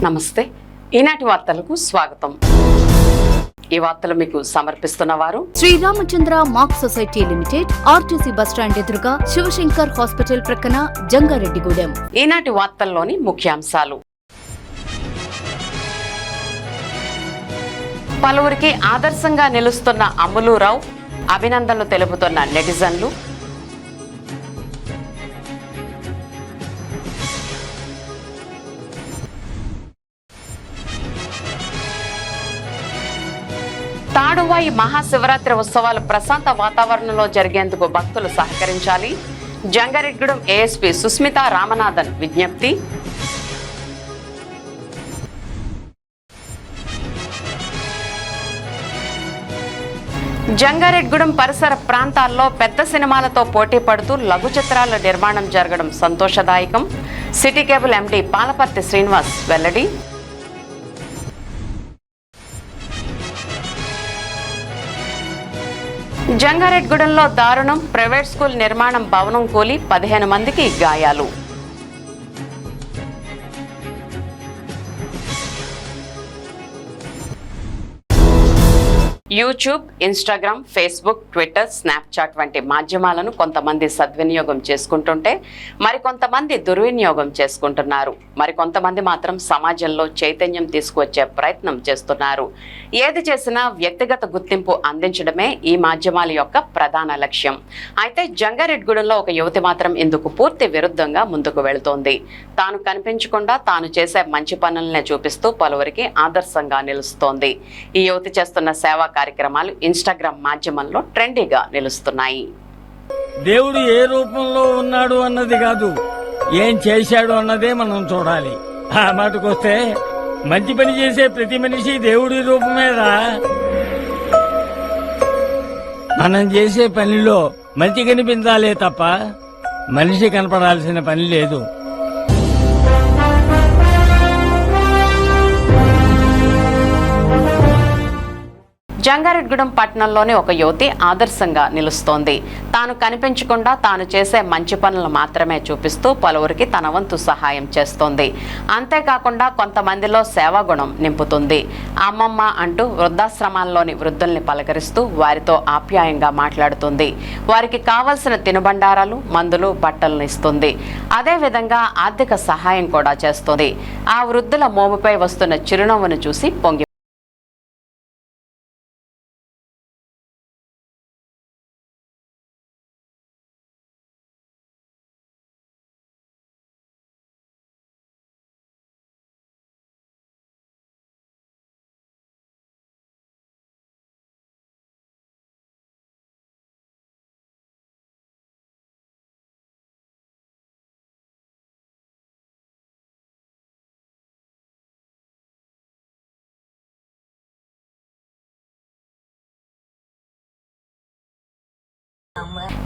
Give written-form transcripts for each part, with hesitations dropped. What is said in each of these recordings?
నమస్తే. ఈనాటి వార్తలకు స్వాగతం. ఈ వార్తలు మీకు సమర్పిస్తున్న వారు Sriramachandra mark society limited, RTC bus stand ఎదురుగా, శివశంకర్ హాస్పిటల్ ప్రక్కన, జంగారెడ్డిగూడెం. ఈనాటి వార్తల్లోని ముఖ్యాంశాలు: పలువురికి ఆదర్శంగా నిలుస్తున్న అమ్ములూరావు, అభినందనలు తెలుపుతున్న నెటిజన్లు. తాడువాయి మహాశివరాత్రి ఉత్సవాలు ప్రశాంత వాతావరణంలో జరిగేందుకు భక్తులు సహకరించాలి. జంగారెడ్డిగూడెం ఏఎస్పీ సుస్మితా రామనాథన్ విజ్ఞప్తి. జంగారెడ్డిగూడెం పరిసర ప్రాంతాల్లో పెద్ద సినిమాలతో పోటీ పడుతూ లఘు చిత్రాల నిర్మాణం జరగడం సంతోషదాయకం. City cable MD Palaparthi Srinivas వెల్లడి. జంగారెడ్డిగూడెంలో దారుణం, ప్రైవేట్ స్కూల్ నిర్మాణం భవనం కూలి 15 మందికి గాయాలు. YouTube, Instagram, Facebook, Twitter, Snapchat వంటి మాధ్యమాలను కొంతమంది సద్వినియోగం చేసుకుంటుంటే మరికొంతమంది దుర్వినియోగం చేసుకుంటున్నారు. మరికొంతమంది మాత్రం సమాజంలో చైతన్యం తీసుకువచ్చే ప్రయత్నం చేస్తున్నారు. ఏది చేసినా వ్యక్తిగత గుర్తింపు అందించడమే ఈ మాధ్యమాల యొక్క ప్రధాన లక్ష్యం. అయితే జంగారెడ్డిగూడెంలో ఒక యువతి మాత్రం ఇందుకు పూర్తి విరుద్ధంగా ముందుకు వెళుతోంది. తాను కనిపించకుండా తాను చేసే మంచి పనులనే చూపిస్తూ పలువురికి ఆదర్శంగా నిలుస్తోంది. ఈ యువతి చేస్తున్న సేవా కార్యక్రమాలు ఇన్స్టాగ్రామ్ మాధ్యమంలో ట్రెండీగా నిలుస్తున్నాయి. దేవుడు ఏ రూపంలో ఉన్నాడు అన్నది కాదు, ఏం చేశాడు అన్నదే మనం చూడాలి. ఆ మాటకొస్తే మంచి పని చేసే ప్రతి మనిషి దేవుడి రూపమేరా. మనం చేసే పనిలో మంచి కనిపించాలే తప్ప మనిషి కనపడాల్సిన పని లేదు. జంగారెడ్డిగూడెం పట్టణంలోని ఒక యువతి ఆదర్శంగా నిలుస్తోంది. తాను కనిపించకుండా తాను చేసే మంచి పనులు మాత్రమే చూపిస్తూ పలువురికి తన వంతు సహాయం చేస్తోంది. అంతేకాకుండా కొంతమందిలో సేవాగుణం నింపుతుంది. అమ్మమ్మ అంటూ వృద్ధాశ్రమాల్లోని వృద్ధుల్ని పలకరిస్తూ వారితో ఆప్యాయంగా మాట్లాడుతుంది. వారికి కావలసిన తినుబండారాలు, మందులు, బట్టలను ఇస్తుంది. అదేవిధంగా ఆర్థిక సహాయం కూడా చేస్తుంది. ఆ వృద్ధుల మోముపై వస్తున్న చిరునవ్వును చూసి పొంగి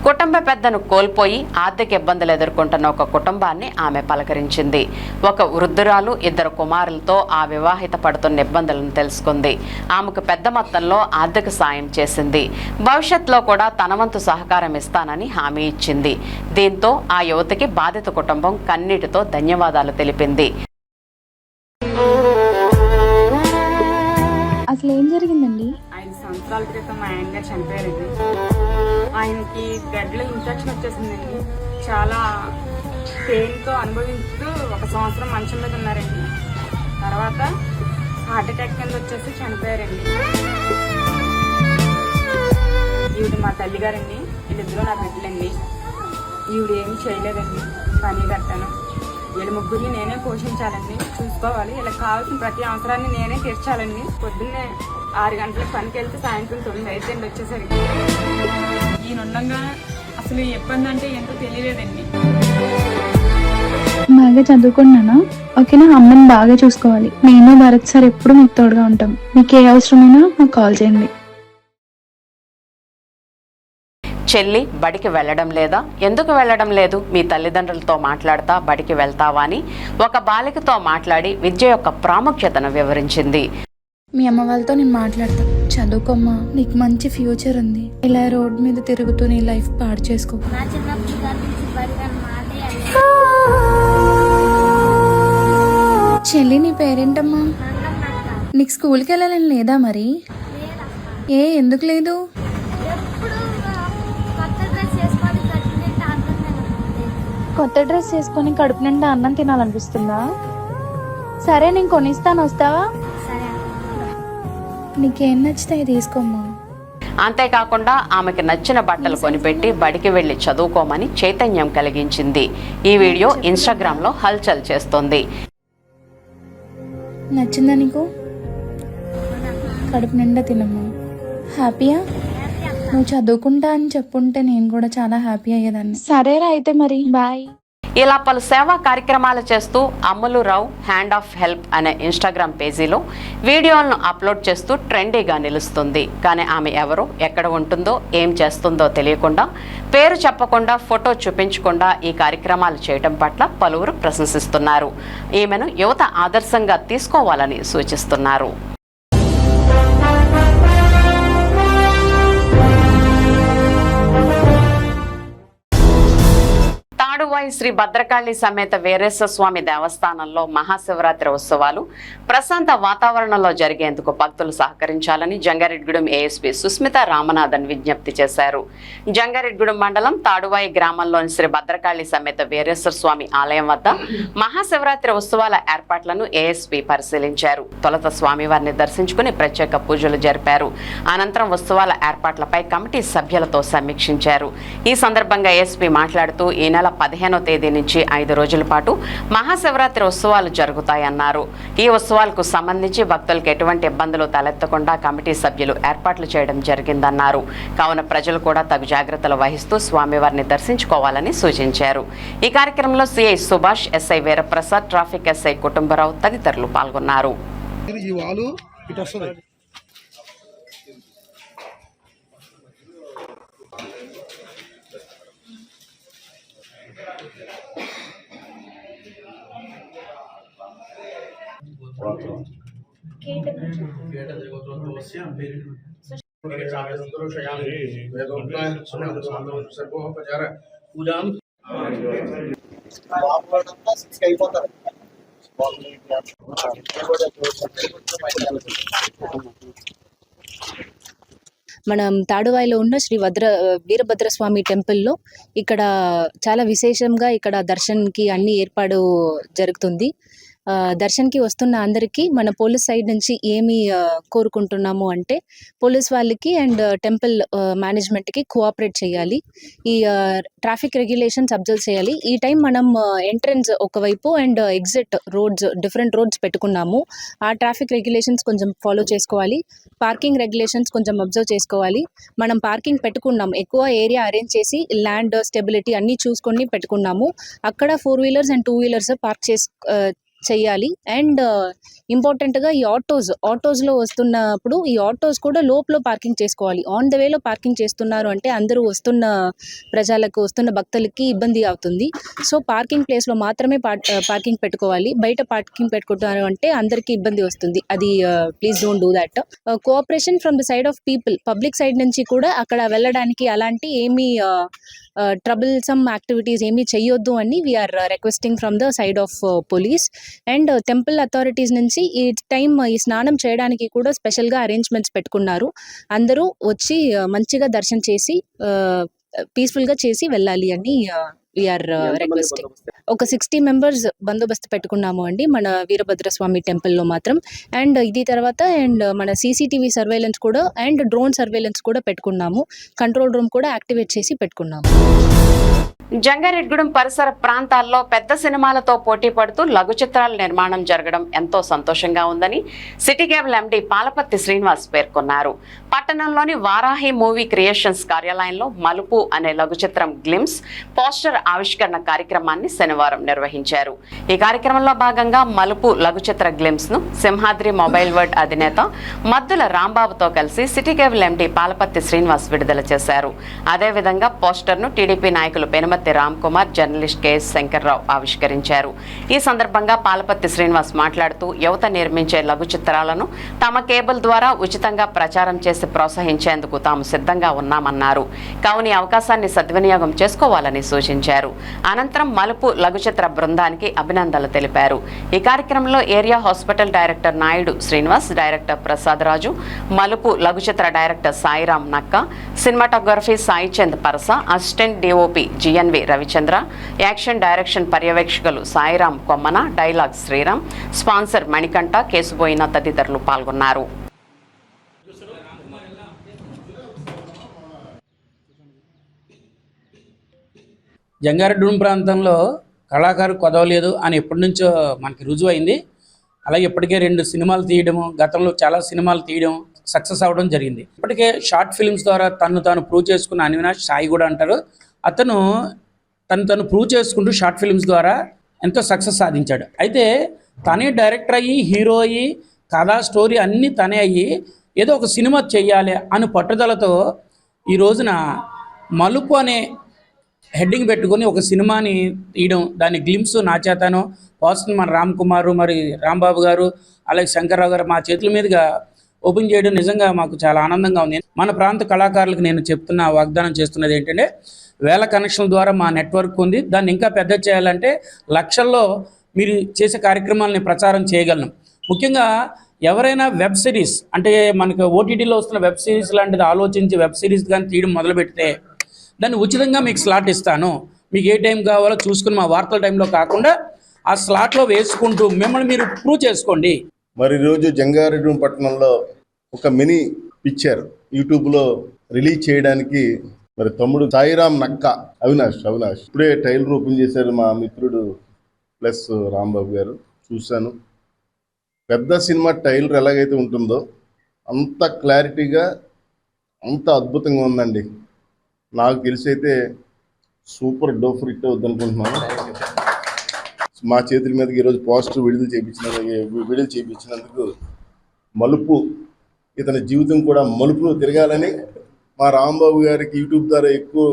కుటుంబ పెద్దను కోల్పోయి ఆర్థిక ఇబ్బందులు ఎదుర్కొంటున్న ఒక కుటుంబాన్ని ఆమె పలకరించింది. ఒక వృద్ధురాలు, 2 కుమారులతో ఆ వివాహిత పడుతున్న ఇబ్బందులను తెలుసుకుంది. ఆమెకు పెద్ద మొత్తంలో ఆర్థిక సాయం చేసింది. భవిష్యత్తులో కూడా తన వంతు సహకారం ఇస్తానని హామీ ఇచ్చింది. దీంతో ఆ యువతికి బాధిత కుటుంబం కన్నీటితో ధన్యవాదాలు తెలిపింది. అసలు ఏం జరిగిందండి? 5 సంవత్సరాల క్రితం మా ఆయన గారు చనిపోయారండి. ఆయనకి బ్లడ్లో ఇన్ఫెక్షన్ వచ్చేసిందండి. చాలా పెయిన్తో అనుభవిస్తూ 1 సంవత్సరం మంచం మీద ఉన్నారండి. తర్వాత హార్ట్ అటాక్ కింద వచ్చేసి చనిపోయారండి. ఈవిడ మా తల్లిగారండి. వీళ్ళిద్దరూ నా బిడ్డలండి. ఈవిడ ఏమి చేయలేదండి. పని కట్టాను. వీళ్ళ ముగ్గురిని నేనే పోషించాలండి, చూసుకోవాలి. వీళ్ళకి కావాల్సిన ప్రతి అవసరాన్ని నేనే తీర్చాలండి. పొద్దున్నే 6 గంటలకు పనికి వెళ్తే సాయంత్రం 9 అయిపోయింది వచ్చేసరికి. ఈయనుండగా అసలు ఇబ్బంది అంటే ఏంటో తెలియలేదండి. బాగా చదువుకున్నానా? ఓకేనా? అమ్మని బాగా చూసుకోవాలి. నేను భరత్ సార్ ఎప్పుడు మీకు తోడుగా ఉంటాం. మీకు ఏ అవసరమైనా నాకు కాల్ చేయండి. చెల్లి బడికి వెళ్ళడం లేదా? ఎందుకు వెళ్ళడం లేదు? మీ తల్లిదండ్రులతో మాట్లాడతా బడికి వెళ్తావా అని ఒక బాలికతో మాట్లాడి విద్య యొక్క ప్రాముఖ్యతను వివరించింది. మీ అమ్మ వాళ్ళతో నేను మాట్లాడతా. చదువుకోమ్మా, నీకు మంచి ఫ్యూచర్ ఉంది. ఇలా రోడ్ మీద తిరుగుతూ నీ లైఫ్ పాడు చేసుకో. చెల్లి నీ పేరేంటమ్మా? నీకు స్కూల్కి వెళ్ళాలని లేదా మరి? ఎందుకు లేదు? కొత్త డ్రెస్ వేసుకొని కడుపు నిండా అన్నం తినాలనిపిస్తుందా? సరే నేను కొనిస్తాను, వస్తావా? నీకేం నచ్చితే తీసుకోమ్మా. అంతేకాకుండా ఆమెకి నచ్చిన బట్టలు కొనిపెట్టి బడికి వెళ్లి చదువుకోమని చైతన్యం కలిగించింది. ఈ వీడియో ఇన్స్టాగ్రామ్లో హల్చల్ చేస్తోంది. నచ్చిందా నీకు? కడుపు నిండా తినమ్మా. హ్యాపీయా? నువ్వు చదువుకుంటా అని చెప్పుంటే నేను కూడా చాలా హ్యాపీ అయ్యేదాన్ని. సరేరా అయితే మరి, బాయ్. ఇలా పలు సేవా కార్యక్రమాలు చేస్తూ అమ్ములు రావు హ్యాండ్ ఆఫ్ హెల్ప్ అనే ఇన్స్టాగ్రామ్ పేజీలో వీడియోలను అప్లోడ్ చేస్తూ ట్రెండీగా నిలుస్తుంది. కానీ ఆమె ఎవరో, ఎక్కడ ఉంటుందో, ఏం చేస్తుందో తెలియకుండా, పేరు చెప్పకుండా, ఫోటో చూపించకుండా ఈ కార్యక్రమాలు చేయడం పట్ల పలువురు ప్రశంసిస్తున్నారు. ఈమెను యువత ఆదర్శంగా తీసుకోవాలని సూచిస్తున్నారు. తాడువాయి శ్రీ భద్రకాళి సమేత వీరేశ్వర స్వామి దేవస్థానంలో మహాశివరాత్రి ఉత్సవాలు ప్రశాంత వాతావరణంలో జరిగేందుకు భక్తులు సహకరించాలని జంగారెడ్డిగూడెం ఏఎస్పీ సుస్మిత రామనాథన్ విజ్ఞప్తి చేశారు. జంగారెడ్డిగూడెం మండలం తాడువాయి గ్రామంలోని శ్రీ భద్రకాళి సమేత వీరేశ్వర స్వామి ఆలయం వద్ద మహాశివరాత్రి ఉత్సవాల ఏర్పాట్లను ఏఎస్పీ పరిశీలించారు. తొలుత స్వామివారిని దర్శించుకుని ప్రత్యేక పూజలు జరిపారు. అనంతరం ఉత్సవాల ఏర్పాట్లపై కమిటీ సభ్యులతో సమీక్షించారు. ఈ సందర్భంగా ఏఎస్పీ మాట్లాడుతూ ఈ నెల 15వ తేదీ నుంచి 5 రోజుల పాటు మహాశివరాత్రి ఉత్సవాలు జరుగుతాయన్నారు. ఈ ఉత్సవాలకు సంబంధించి భక్తులకు ఎటువంటి ఇబ్బందులు తలెత్తకుండా కమిటీ సభ్యులు ఏర్పాట్లు చేయడం జరిగిందన్నారు. కావున ప్రజలు కూడా తగు జాగ్రత్తలు వహిస్తూ స్వామివారిని దర్శించుకోవాలని సూచించారు. ఈ కార్యక్రమంలో CI Subhash, SI Veeraprasad, traffic SI Kutumbarao తదితరులు పాల్గొన్నారు. మనం తాడువాయిలో ఉన్న శ్రీ వీరభద్రస్వామి టెంపుల్లో ఇక్కడ చాలా విశేషంగా ఇక్కడ దర్శన్కి అన్ని ఏర్పాటు జరుగుతుంది. దర్శన్కి వస్తున్న అందరికీ మన పోలీస్ సైడ్ నుంచి ఏమి కోరుకుంటున్నాము అంటే, పోలీస్ వాళ్ళకి అండ్ టెంపుల్ మేనేజ్మెంట్కి కోఆపరేట్ చేయాలి. ఈ ట్రాఫిక్ రెగ్యులేషన్స్ అబ్జర్వ్ చేయాలి. ఈ టైం మనం ఎంట్రన్స్ ఒకవైపు and exit roads, different roads పెట్టుకున్నాము. ఆ ట్రాఫిక్ రెగ్యులేషన్స్ కొంచెం ఫాలో చేసుకోవాలి. పార్కింగ్ రెగ్యులేషన్స్ కొంచెం అబ్జర్వ్ చేసుకోవాలి. మనం పార్కింగ్ పెట్టుకున్నాం, ఎక్కువ ఏరియా అరేంజ్ చేసి ల్యాండ్ స్టెబిలిటీ అన్నీ చూసుకొని పెట్టుకున్నాము. అక్కడ 4 వీలర్స్ అండ్ 2 వీలర్స్ పార్క్ చేయాలి. అండ్ ఇంపార్టెంట్గా ఈ ఆటోస్లో వస్తున్నప్పుడు ఈ ఆటోస్ కూడా లోపల పార్కింగ్ చేసుకోవాలి. ఆన్ ద వేలో పార్కింగ్ చేస్తున్నారు అంటే అందరూ వస్తున్న ప్రజలకు, వస్తున్న భక్తులకి ఇబ్బంది అవుతుంది. సో పార్కింగ్ ప్లేస్లో మాత్రమే పార్కింగ్ పెట్టుకోవాలి. బయట పార్కింగ్ పెట్టుకుంటున్నారు అంటే అందరికీ ఇబ్బంది వస్తుంది. అది please don't do that. Cooperation from the side of people, public side నుంచి కూడా అక్కడ వెళ్ళడానికి అలాంటి ఏమీ ట్రబుల్సమ్ యాక్టివిటీస్ ఏమీ చేయొద్దు అని we are requesting from the side of police. And temple authorities నుంచి ఈ టైం ఈ స్నానం చేయడానికి కూడా స్పెషల్గా అరేంజ్మెంట్స్ పెట్టుకున్నారు. అందరూ వచ్చి మంచిగా దర్శనం చేసి పీస్ఫుల్గా చేసి వెళ్ళాలి అని వీఆర్ రిక్వెస్టింగ్. ఒక 60 మెంబర్స్ బందోబస్తు పెట్టుకున్నాము అండి మన వీరభద్రస్వామి టెంపుల్లో మాత్రం. అండ్ ఇది తర్వాత అండ్ మన CCTV సర్వేలెన్స్ కూడా అండ్ డ్రోన్ సర్వేలెన్స్ కూడా పెట్టుకున్నాము. కంట్రోల్ రూమ్ కూడా యాక్టివేట్ చేసి పెట్టుకున్నాము. జంగారెడ్డిగూడెం పరిసర ప్రాంతాల్లో పెద్ద సినిమాలతో పోటీ పడుతూ లఘు చిత్రాల నిర్మాణం జరగడం ఎంతో సంతోషంగా ఉందని city cable MD Palaparthi Srinivas పేర్కొన్నారు. పట్టణంలోని వారాహి మూవీ క్రియేషన్స్ కార్యాలయంలో మలుపు అనే లఘు చిత్రం గ్లిమ్స్ పోస్టర్ ఆవిష్కరణ కార్యక్రమాన్ని శనివారం నిర్వహించారు. ఈ కార్యక్రమంలో భాగంగా మలుపు లఘు చిత్ర గ్లిమ్స్ ను సింహాద్రి మొబైల్ వర్డ్ అధినేత మద్దుల రాంబాబుతో కలిసి city cable MD Palaparthi Srinivas విడుదల చేశారు. అదేవిధంగా పోస్టర్ ను టీడీపీ నాయకులు పెనుమతి పాలపత్తి రామ్ కుమార్, జర్నలిస్ట్ కెఎస్ శంకర్రావు ఆవిష్కరించారు. ఈ సందర్భంగా పాలపత్తి శ్రీనివాస్ మాట్లాడుతూ యువత నిర్మించే లఘు చిత్రాలను తమ కేబుల్ ద్వారా ఉచితంగా ప్రచారం చేసి ప్రోత్సహించేందుకు తాము సిద్ధంగా ఉన్నామన్నారు. కావున అవకాశాన్ని సద్వినియోగం చేసుకోవాలని సూచించారు. అనంతరం మలుపు లఘు చిత్ర బృందానికి అభినందనలు తెలిపారు. ఈ కార్యక్రమంలో area hospital director Naidu Srinivas, director Prasad Raju, Malupu లఘు చిత్ర director Sairam Nakka, cinematography Saichand Parasa, assistant DOP GNV Ravichandra, action direction పర్యవేక్షకులు సాయిరాం కొమ్మన, డైలాగ్ శ్రీరామ్, స్పాన్సర్ మణికంఠ, కేసుబోయిన తదితరులు పాల్గొన్నారు. జంగారెడ్డి ప్రాంతంలో కళాకారు కొదవలేదు అని ఎప్పటి నుంచో మనకి రుజువైంది. అలాగే ఇప్పటికే 2 సినిమాలు తీయడము, గతంలో చాలా సినిమాలు తీయడం, సక్సెస్ అవ్వడం జరిగింది. ఇప్పటికే షార్ట్ ఫిల్మ్స్ ద్వారా తాను ప్రూవ్ చేసుకున్న అవినాష్ సాయి కూడా అంటారు. అతను తను ప్రూవ్ చేసుకుంటూ షార్ట్ ఫిల్మ్స్ ద్వారా ఎంతో సక్సెస్ సాధించాడు. అయితే తనే డైరెక్టర్ అయ్యి, హీరో అయ్యి, కథా స్టోరీ అన్నీ తనే అయ్యి ఏదో ఒక సినిమా చెయ్యాలి అని పట్టుదలతో ఈ రోజున మలుపు అనే హెడ్డింగ్ పెట్టుకొని ఒక సినిమాని తీయడం, దాని గ్లిమ్స్ నా చేతను పోస్టర్ మన రామ్ కుమారు, మరి రాంబాబు గారు, అలాగే శంకర్రావు గారు మా చేతుల మీదుగా ఓపెన్ చేయడం నిజంగా మాకు చాలా ఆనందంగా ఉంది. మన ప్రాంత కళాకారులకు నేను వాగ్దానం చేస్తున్నది ఏంటంటే, వేల కనెక్షన్ల ద్వారా మా నెట్వర్క్ ఉంది. దాన్ని ఇంకా పెద్ద చేయాలంటే లక్షల్లో మీరు చేసే కార్యక్రమాలని ప్రచారం చేయగలను. ముఖ్యంగా ఎవరైనా వెబ్ సిరీస్ అంటే మనకు ఓటీటీలో వస్తున్న వెబ్ సిరీస్ లాంటిది ఆలోచించి వెబ్ సిరీస్ కానీ తీయడం మొదలు పెడితే దాన్ని ఉచితంగా మీకు స్లాట్ ఇస్తాను. మీకు ఏ టైం కావాలో చూసుకుని మా వార్తల టైంలో కాకుండా ఆ స్లాట్లో వేసుకుంటూ మిమ్మల్ని మీరు ప్రూవ్ చేసుకోండి. మరి ఈరోజు జంగారెడ్డి పట్టణంలో ఒక మినీ పిక్చర్ యూట్యూబ్లో రిలీజ్ చేయడానికి మరి తమ్ముడు సాయిరాం నక్క అవినాష్ ఇప్పుడే ట్రైలర్ ఓపెన్ చేశారు మా మిత్రుడు ప్లస్ రాంబాబు గారు. చూశాను. పెద్ద సినిమా ట్రైలర్ ఎలాగైతే ఉంటుందో అంత క్లారిటీగా, అంత అద్భుతంగా ఉందండి. నాకు తెలిసి అయితే సూపర్ డోఫర్ హిట్ అవుద్ది అనుకుంటున్నాను. మా చేతుల మీదకి ఈరోజు పోస్టర్ విడుదల చేయించినందుకు మలుపు ఇతని జీవితం కూడా మలుపులో తిరగాలని, మా రాంబాబు గారికి యూట్యూబ్ ద్వారా ఎక్కువ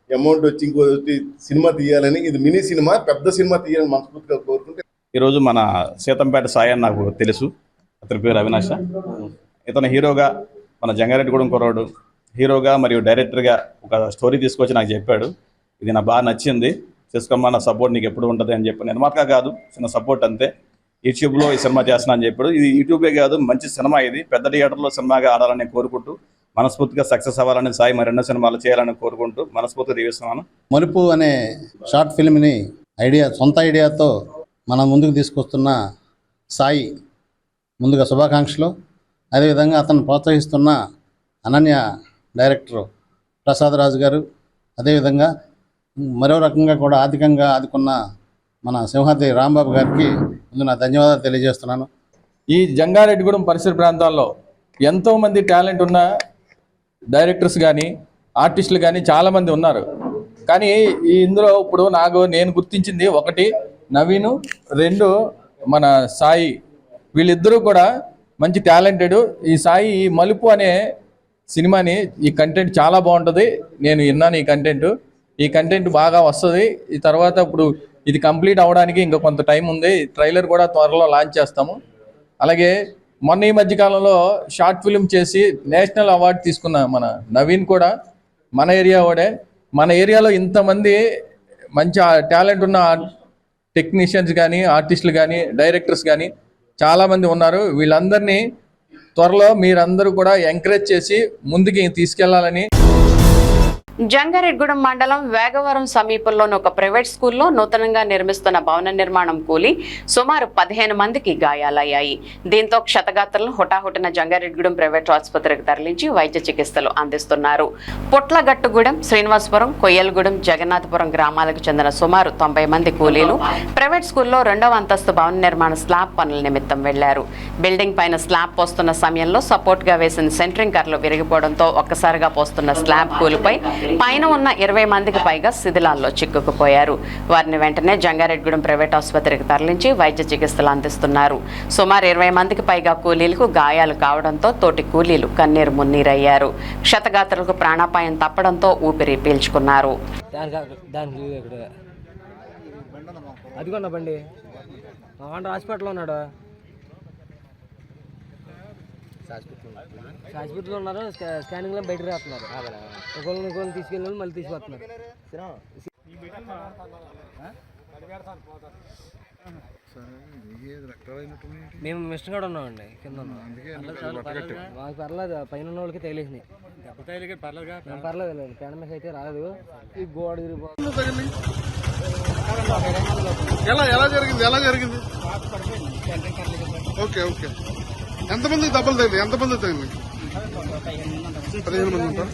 అమౌంట్ వచ్చి ఇంకోటి సినిమా తీయాలని, ఇది మినీ సినిమా పెద్ద సినిమా తీయాలని మనస్ఫూర్తిగా కోరుకుంటే. ఈరోజు మన సీతంపేట సాయి అని నాకు తెలుసు. అతని పేరు అవినాష్. ఇతను హీరోగా మన జంగారెడ్డిగూడెం కుర్రాడు హీరోగా మరియు డైరెక్టర్గా ఒక స్టోరీ తీసుకొచ్చి నాకు చెప్పాడు. ఇది నాకు బాగా నచ్చింది, చేసుకోమ్మా, నా సపోర్ట్ నీకు ఎప్పుడు ఉంటుంది అని చెప్పి. నిర్మాతగా కాదు, చిన్న సపోర్ట్ అంతే. యూట్యూబ్లో ఈ సినిమా చేస్తున్నా అని చెప్పాడు. ఇది యూట్యూబే కాదు, మంచి సినిమా. ఇది పెద్ద థియేటర్లో సినిమాగా ఆడాలని కోరుకుంటూ, మనస్ఫూర్తిగా సక్సెస్ అవ్వాలని సాయి మరెన్నో సినిమాలు చేయాలని కోరుకుంటూ మనస్ఫూర్తిగా దీవిస్తున్నాను. మలుపు అనే షార్ట్ ఫిల్మ్ని సొంత ఐడియాతో మన ముందుకు తీసుకొస్తున్న సాయి ముందుగా శుభాకాంక్షలు. అదేవిధంగా అతను ప్రోత్సహిస్తున్న అనన్య డైరెక్టర్ ప్రసాద్ రాజు గారు, అదేవిధంగా మరో రకంగా కూడా ఆర్థికంగా ఆదుకున్న మన సింహాద్రి రాంబాబు గారికి ముందు నా ధన్యవాదాలు తెలియజేస్తున్నాను. ఈ జంగారెడ్డిగూడెం పరిసర ప్రాంతాల్లో ఎంతోమంది టాలెంట్ ఉన్న డైరెక్టర్స్ కానీ ఆర్టిస్టులు కానీ చాలామంది ఉన్నారు. కానీ ఇందులో ఇప్పుడు నేను గుర్తించింది 1 నవీను, 2 మన సాయి. వీళ్ళిద్దరూ కూడా మంచి టాలెంటెడ్. ఈ సాయి ఈ మలుపు అనే సినిమాని, ఈ కంటెంట్ చాలా బాగుంటుంది. నేను విన్నాను ఈ కంటెంట్ బాగా వస్తుంది. ఈ తర్వాత ఇప్పుడు ఇది కంప్లీట్ అవ్వడానికి ఇంకా కొంత టైం ఉంది. ట్రైలర్ కూడా త్వరలో లాంచ్ చేస్తాము. అలాగే మొన్న ఈ మధ్యకాలంలో షార్ట్ ఫిల్మ్ చేసి నేషనల్ అవార్డు తీసుకున్న మన నవీన్ కూడా మన ఏరియా వాడే. మన ఏరియాలో ఇంతమంది మంచి టాలెంట్ ఉన్న టెక్నీషియన్స్ కానీ, ఆర్టిస్టులు కానీ, డైరెక్టర్స్ కానీ చాలామంది ఉన్నారు. వీళ్ళందరినీ త్వరలో మీరందరూ కూడా ఎంకరేజ్ చేసి ముందుకి తీసుకెళ్లాలని. జంగారెడ్డిగూడెం మండలం వేగవరం సమీపంలోని ఒక ప్రైవేట్ స్కూల్లో నూతనంగా నిర్మిస్తున్న భవన నిర్మాణం కూలి సుమారు 15 మందికి గాయాలయ్యాయి. దీంతో క్షతగాత్రులను హుటాహుటిన జంగారెడ్డిగూడెం ప్రైవేట్ ఆసుపత్రికి తరలించి వైద్య చికిత్సలు అందిస్తున్నారు. పుట్లగట్టుగూడెం, శ్రీనివాసపురం, కొయ్యలగూడెం, జగన్నాథపురం గ్రామాలకు చెందిన సుమారు 90 మంది కూలీలు ప్రైవేట్ స్కూల్లో 2వ అంతస్తు భవన నిర్మాణ స్లాబ్ పనుల నిమిత్తం వెళ్లారు. బిల్డింగ్ పైన స్లాబ్ పోస్తున్న సమయంలో సపోర్ట్ గా వేసిన సెంట్రింగ్ కర్రలు విరిగిపోవడంతో ఒక్కసారిగా పోస్తున్న స్లాబ్ కూలిపై పైన ఉన్న 20 మందికి పైగా శిథిలాల్లో చిక్కుకుపోయారు. వారిని వెంటనే జంగారెడ్డిగూడెం ప్రైవేట్ ఆసుపత్రికి తరలించి వైద్య చికిత్సలు అందిస్తున్నారు. సుమారు 20 మందికి పైగా కూలీలకు గాయాలు కావడంతో తోటి కూలీలు కన్నీరు మున్నీరయ్యారు. క్షతగాత్రులకు ప్రాణాపాయం తప్పడంతో ఊపిరి పీల్చుకున్నారు. అదిగోన్న బండి హాస్పిటల్లో ఉన్నాడు. హాస్పిటల్లో ఉన్నారు. స్కానింగ్లో బయటకు రాస్తున్నారు. ఒకళ్ళు తీసుకెళ్ళి మళ్ళీ తీసుకొస్తున్నారు. మేము మిస్టర్ కూడా ఉన్నామండి, కింద మాకు పర్లేదు. పైన ఉన్న వాళ్ళకి తగిలేసినాయి. పర్లేదు, పెనమేసి అయితే రాలేదు. ఈ గోడ ఎలా జరిగింది? ఓకే ఎంతమంది దెబ్బలు తగిలి? ఎంతమంది తగిలి? 15 మంది ఉంటారు.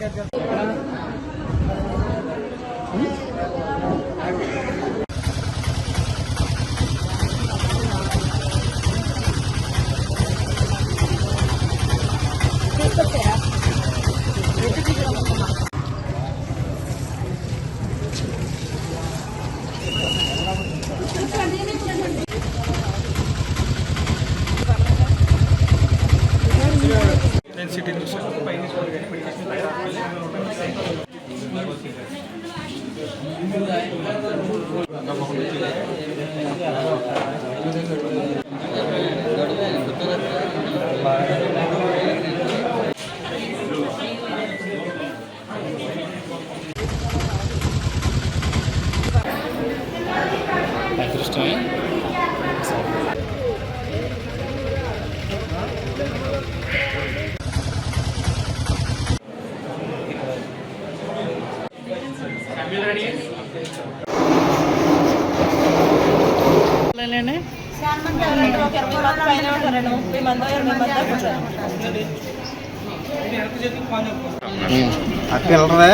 ఆ పిల్లరే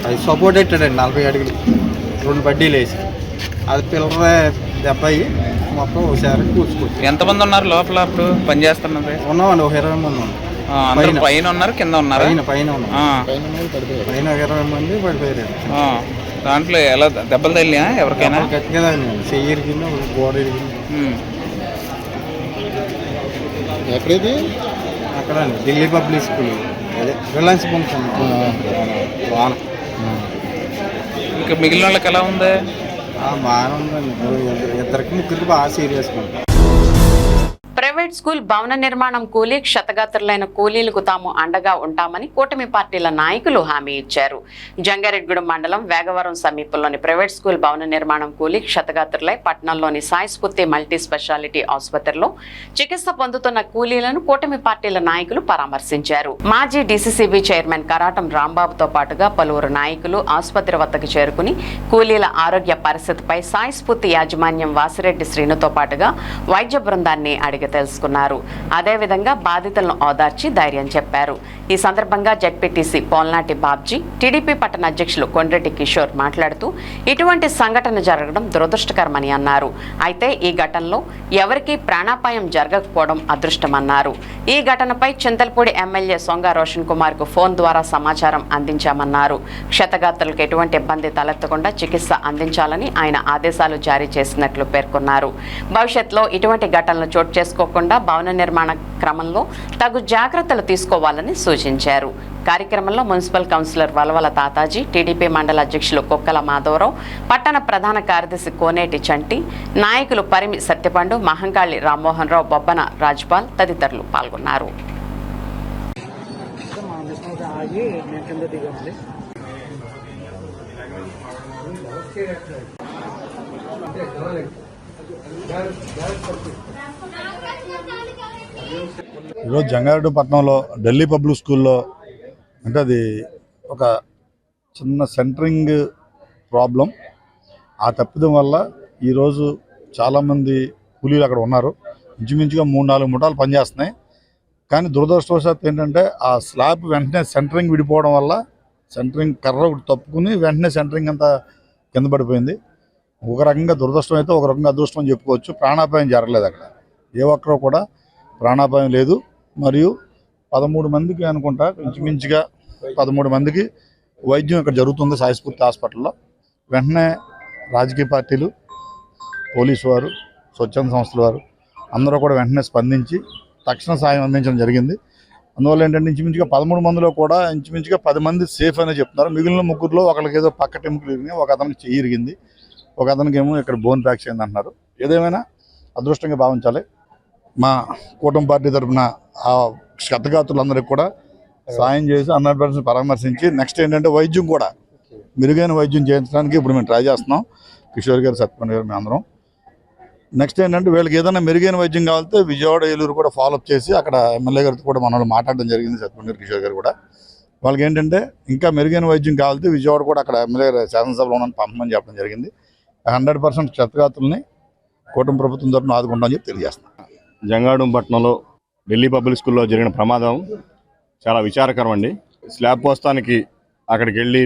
అది సపోర్ట్ పెట్టాడండి 40 అడుగులు 2 బడ్డీలు వేసి. అది పిల్లరే దెబ్బ అయ్యి మొత్తం ఒకసారి కూర్చుకుంటారు. ఎంతమంది ఉన్నారు లోపల అప్పుడు పని చేస్తున్నది? ఉన్నామండి, ఒక 20 మంది ఉన్నాం. పైన ఉన్నారు, కింద ఉన్నారు? పైన ఉన్నాం. పైన 20 మంది పడిపోయారు. దాంట్లో ఎలా దెబ్బలు తగిలినా ఎవరికైనా? గట్టిగా చెయ్యి ఇరిగింది, గోడ ఇరిగింది. ఎక్కడైతే అక్కడ ఢిల్లీ పబ్లిక్ స్కూల్, అదే రిలయన్స్ ఫంక్షన్ వాన. ఇంకా మిగిలిన వాళ్ళకి ఎలా ఉంది? బాగానే ఉందండి. 2-3 బాగా సీరియస్గా ఉంది. ప్రైవేట్ స్కూల్ భవన నిర్మాణం కూలీ క్షతగాత్రులైన కూలీలకు తాము అండగా ఉంటామని కూటమి పార్టీల నాయకులు హామీ ఇచ్చారు. జంగారెడ్డిగూడెం మండలం వేగవరం సమీపంలోని ప్రైవేట్ స్కూల్ భవన నిర్మాణం కూలీ క్షతగాత్రులై పట్టణంలోని సాయి స్ఫూర్తి మల్టీ స్పెషాలిటీ ఆసుపత్రిలో చికిత్స పొందుతున్న కూలీలను కూటమి పార్టీల నాయకులు పరామర్శించారు. మాజీ డీసీసీబీ చైర్మన్ కరాటం రాంబాబుతో పాటుగా పలువురు నాయకులు ఆసుపత్రి వద్దకు చేరుకుని కూలీల ఆరోగ్య పరిస్థితిపై సాయి స్ఫూర్తి యాజమాన్యం వాసిరెడ్డి శ్రీనుతో పాటుగా వైద్య బృందాన్ని అడిగి తెలుసుకున్నారు. అదేవిధంగా బాధితులను ఓదార్చి ధైర్యం చెప్పారు. ఈ సందర్భంగా జెడ్పీటీసీ పోల్నాటి బాబ్జీ, టీడీపీ పట్టణ అధ్యక్షులు కొండ్రెడ్డి కిషోర్ మాట్లాడుతూ ఇటువంటి సంఘటన జరగడం దురదృష్టకరమని అన్నారు. అయితే ఈ ఘటనలో ఎవరికీ ప్రాణాపాయం జరగకపోవడం అదృష్టమన్నారు. ఈ ఘటనపై చింతలపూడి ఎమ్మెల్యే సొంగ రోషన్ కుమార్ కు ఫోన్ ద్వారా సమాచారం అందించామన్నారు. క్షతగాత్రులకు ఎటువంటి ఇబ్బంది తలెత్తకుండా చికిత్స అందించాలని ఆయన ఆదేశాలు జారీ చేసినట్లు పేర్కొన్నారు. భవిష్యత్తులో ఇటువంటి ఘటనలు చోటు చేసుకోకుండా భవన నిర్మాణ క్రమంలో తగు జాగ్రత్తలు తీసుకోవాలని సూచించారు. కార్యక్రమంలో municipal councillor Valavala Tataji, TDP మండల అధ్యక్షులు కొక్కల మాధవరావు, పట్టణ ప్రధాన కార్యదర్శి కోనేటి చంటి, నాయకులు పరిమి సత్యపండు, మహంకాళి రామ్మోహన్ రావు, బొబ్బన రాజ్పాల్ తదితరులు పాల్గొన్నారు. ఈరోజు జంగారెడ్డి పట్టణంలో ఢిల్లీ పబ్లిక్ స్కూల్లో అంటే అది ఒక చిన్న సెంటరింగ్ ప్రాబ్లం. ఆ తప్పిదం వల్ల ఈరోజు చాలామంది కూలీలు అక్కడ ఉన్నారు. ఇంచుమించుగా 3-4 ముఠాలు పనిచేస్తున్నాయి. కానీ దురదృష్టవశాత్తు ఏంటంటే ఆ స్లాబ్ వెంటనే సెంటరింగ్ విడిపోవడం వల్ల సెంటరింగ్ కర్ర ఒకటి తప్పుకుని వెంటనే సెంటరింగ్ అంతా కింద పడిపోయింది. ఒక రకంగా దురదృష్టం అయితే ఒక రకంగా అదృష్టం అని చెప్పుకోవచ్చు. ప్రాణాపాయం జరగలేదు అక్కడ, ఏ ఒక్కరూ కూడా ప్రాణాపాయం లేదు. మరియు 13 మందికి అనుకుంటా, ఇంచుమించుగా 13 మందికి వైద్యం ఇక్కడ జరుగుతుంది సాయి స్ఫూర్తి హాస్పిటల్లో. వెంటనే రాజకీయ పార్టీలు, పోలీసు వారు, స్వచ్ఛంద సంస్థల వారు అందరూ కూడా వెంటనే స్పందించి తక్షణ సాయం అందించడం జరిగింది. అందువల్ల ఏంటంటే ఇంచుమించుగా 13 మందిలో కూడా ఇంచుమించుగా 10 మంది సేఫ్ అనే చెప్తున్నారు. మిగిలిన 3లో ఒకరికి ఏదో పక్క టెంపులు ఇరిగినాయి, ఒక అతనికి చెయ్యి ఇరిగింది, ఒక అతనికి ఏమో ఇక్కడ బోన్ ఫ్రాక్చర్ అయింది అంటున్నారు. ఏదేమైనా అదృష్టంగా భావించాలి. మా కూటమి పార్టీ తరఫున ఆ క్షతగాతులందరికీ కూడా సాయం చేసి 100% పరామర్శించి నెక్స్ట్ ఏంటంటే వైద్యం కూడా మెరుగైన వైద్యం చేయించడానికి ఇప్పుడు మేము ట్రై చేస్తున్నాం. కిషోర్ గారు, సత్యపండి గారు, మేము అందరం. నెక్స్ట్ ఏంటంటే వీళ్ళకి ఏదైనా మెరుగైన వైద్యం కావాలంటే విజయవాడ, ఏలూరు కూడా ఫాలోఅప్ చేసి అక్కడ ఎమ్మెల్యే గారితో కూడా మన వాళ్ళు మాట్లాడడం జరిగింది. సత్యపండి గారు, కిషోర్ గారు కూడా వాళ్ళకి ఏంటంటే ఇంకా మెరుగైన వైద్యం కావాలంటే విజయవాడ కూడా అక్కడ ఎమ్మెల్యే శాసనసభలో ఉన్న పంపమని చెప్పడం జరిగింది. 100% క్షతగాతుల్ని కూటమి ప్రభుత్వం తరఫున ఆదుకుంటామని చెప్పి తెలియజేస్తున్నాం. జంగారెడ్డిగూడెం పట్టణంలో ఢిల్లీ పబ్లిక్ స్కూల్లో జరిగిన ప్రమాదం చాలా విచారకరం అండి. స్లాబ్ పోస్తానికి అక్కడికి వెళ్ళి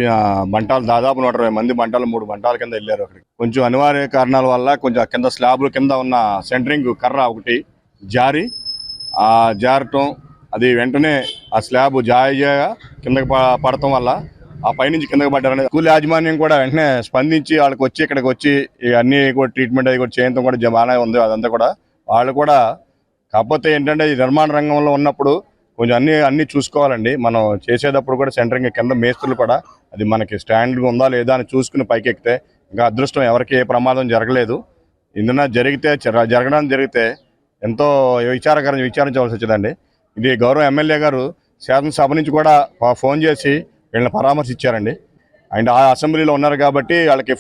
బంటాలు దాదాపు 120 మంది బంటాలు 3 బంటాల కింద వెళ్ళారు. అక్కడికి కొంచెం అనివార్య కారణాల వల్ల కొంచెం కింద స్లాబ్ల కింద ఉన్న సెంటరింగ్ కర్ర ఒకటి జారి జారటం, అది వెంటనే ఆ స్లాబ్ జాయిగా కిందకి పడటం వల్ల ఆ పైనుంచి కిందకి పడ్డారనేది స్కూల్ యాజమాన్యం కూడా వెంటనే స్పందించి వాళ్ళకి వచ్చి ఇక్కడికి వచ్చి అన్ని కూడా ట్రీట్మెంట్ అది కూడా చేయడం కూడా బాగానే ఉంది. అదంతా కూడా వాళ్ళు కూడా, కాకపోతే ఏంటంటే ఈ నిర్మాణ రంగంలో ఉన్నప్పుడు కొంచెం అన్నీ చూసుకోవాలండి. మనం చేసేటప్పుడు కూడా సెంటరింగ్ కింద మేస్తులు కూడా అది మనకి స్టాండ్గా ఉందా లేదా అని చూసుకుని పైకి ఎక్కితే ఇంకా అదృష్టం, ఎవరికి ఏ ప్రమాదం జరగలేదు. ఏదైనా జరిగితే ఎంతో విచారించవలసి వచ్చేదండి. ఇది గౌరవ ఎమ్మెల్యే గారు శాసనసభ నుంచి కూడా ఫోన్ చేసి వీళ్ళని పరామర్శించారండి. అండ్ ఆ అసెంబ్లీలో ఉన్నారు కాబట్టి వాళ్ళకి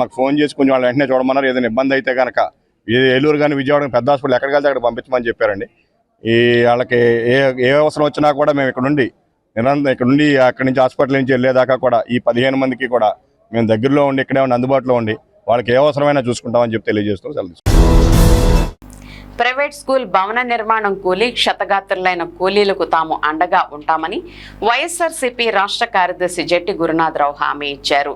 మాకు ఫోన్ చేసి కొంచెం వాళ్ళు వెంటనే చూడమన్నారు. ఏదైనా ఇబ్బంది అయితే కనుక ఏలూరు కానీ విజయవాడ పెద్ద హాస్పిటల్ ఎక్కడికి వెళ్తే అక్కడ పంపించమని చెప్పారండి. వాళ్ళకి ఏ అవసరం వచ్చినా కూడా మేము ఇక్కడ నుండి అక్కడి నుంచి హాస్పిటల్ నుంచి వెళ్ళేదాకా కూడా ఈ 15 మందికి కూడా మేము దగ్గరలో ఉండి ఇక్కడే ఉండి అందుబాటులో ఉండి వాళ్ళకి ఏ అవసరమైనా చూసుకుంటామని చెప్పి తెలియజేస్తూ సెలవు. ప్రైవేట్ స్కూల్ భవన నిర్మాణం కూలీ క్షతగాత్రులైన కూలీలకు తాము అండగా ఉంటామని వైఎస్ఆర్సీపీ రాష్ట్ర కార్యదర్శి జెట్టి గురునాథరావు హామీ ఇచ్చారు.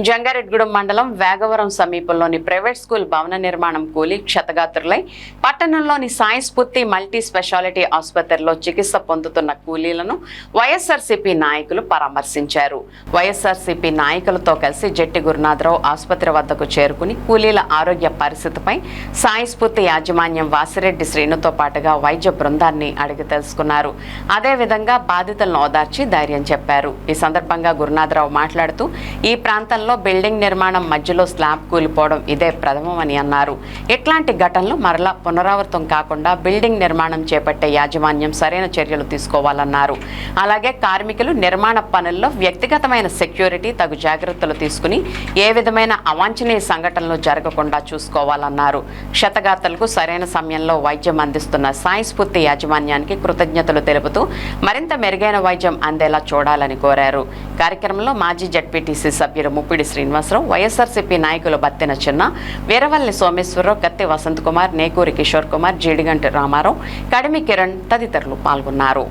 జంగారెడ్డిగూడెం మండలం వేగవరం సమీపంలోని ప్రైవేట్ స్కూల్ భవన నిర్మాణం కూలీ క్షతగాత్రులై పట్టణంలోని సాయి స్ఫూర్తి మల్టీ స్పెషాలిటీ ఆసుపత్రిలో చికిత్స పొందుతున్న కూలీలను వైఎస్ఆర్సీపీ నాయకులు పరామర్శించారు. వైఎస్ఆర్సీపీ నాయకులతో కలిసి జెట్టి గురునాథరావు ఆసుపత్రి వద్దకు చేరుకుని కూలీల ఆరోగ్య పరిస్థితిపై సాయి స్ఫూర్తి యాజమాన్యం వాసిరెడ్డి శ్రీనుతో పాటుగా వైద్య బృందాన్ని అడిగి తెలుసుకున్నారు. అదేవిధంగా బాధితులను ఓదార్చి ధైర్యం చెప్పారు. ఈ సందర్భంగా గురునాథరావు మాట్లాడుతూ ఈ ప్రాంతంలో బిల్డింగ్ నిర్మాణం మధ్యలో స్లాబ్ కూలిపోవడం ఇదే ప్రథమమని అన్నారు. ఇట్లాంటి ఘటనలు మరలా పునరావృతం కాకుండా బిల్డింగ్ నిర్మాణం చేపట్టే యాజమాన్యం సరైన చర్యలు తీసుకోవాలన్నారు. అలాగే కార్మికులు నిర్మాణ పనుల్లో వ్యక్తిగతమైన సెక్యూరిటీ తగు జాగ్రత్తలు తీసుకుని ఏ విధమైన అవాంఛనీయ సంఘటనలు జరగకుండా చూసుకోవాలన్నారు. క్షతగాత్రులకు సరైన సమయంలో వైద్యం అందిస్తున్న సాయి స్ఫూర్తి యాజమాన్యానికి కృతజ్ఞతలు తెలుపుతూ మరింత మెరుగైన వైద్యం అందేలా చూడాలని కోరారు. కార్యక్రమంలో మాజీ జడ్పీటీసీ సభ్యులు ముప్పిడి శ్రీనివాసరావు, వైఎస్ఆర్సీపీ నాయకులు బత్తిన చిన్న, వీరవల్లి సోమేశ్వరరావు, కత్తి వసంత్ కుమార్, నేకూరి కిషోర్ కుమార్, జీడిగంటి రామారావు, కడిమి కిరణ్ తదితరులు పాల్గొన్నారు.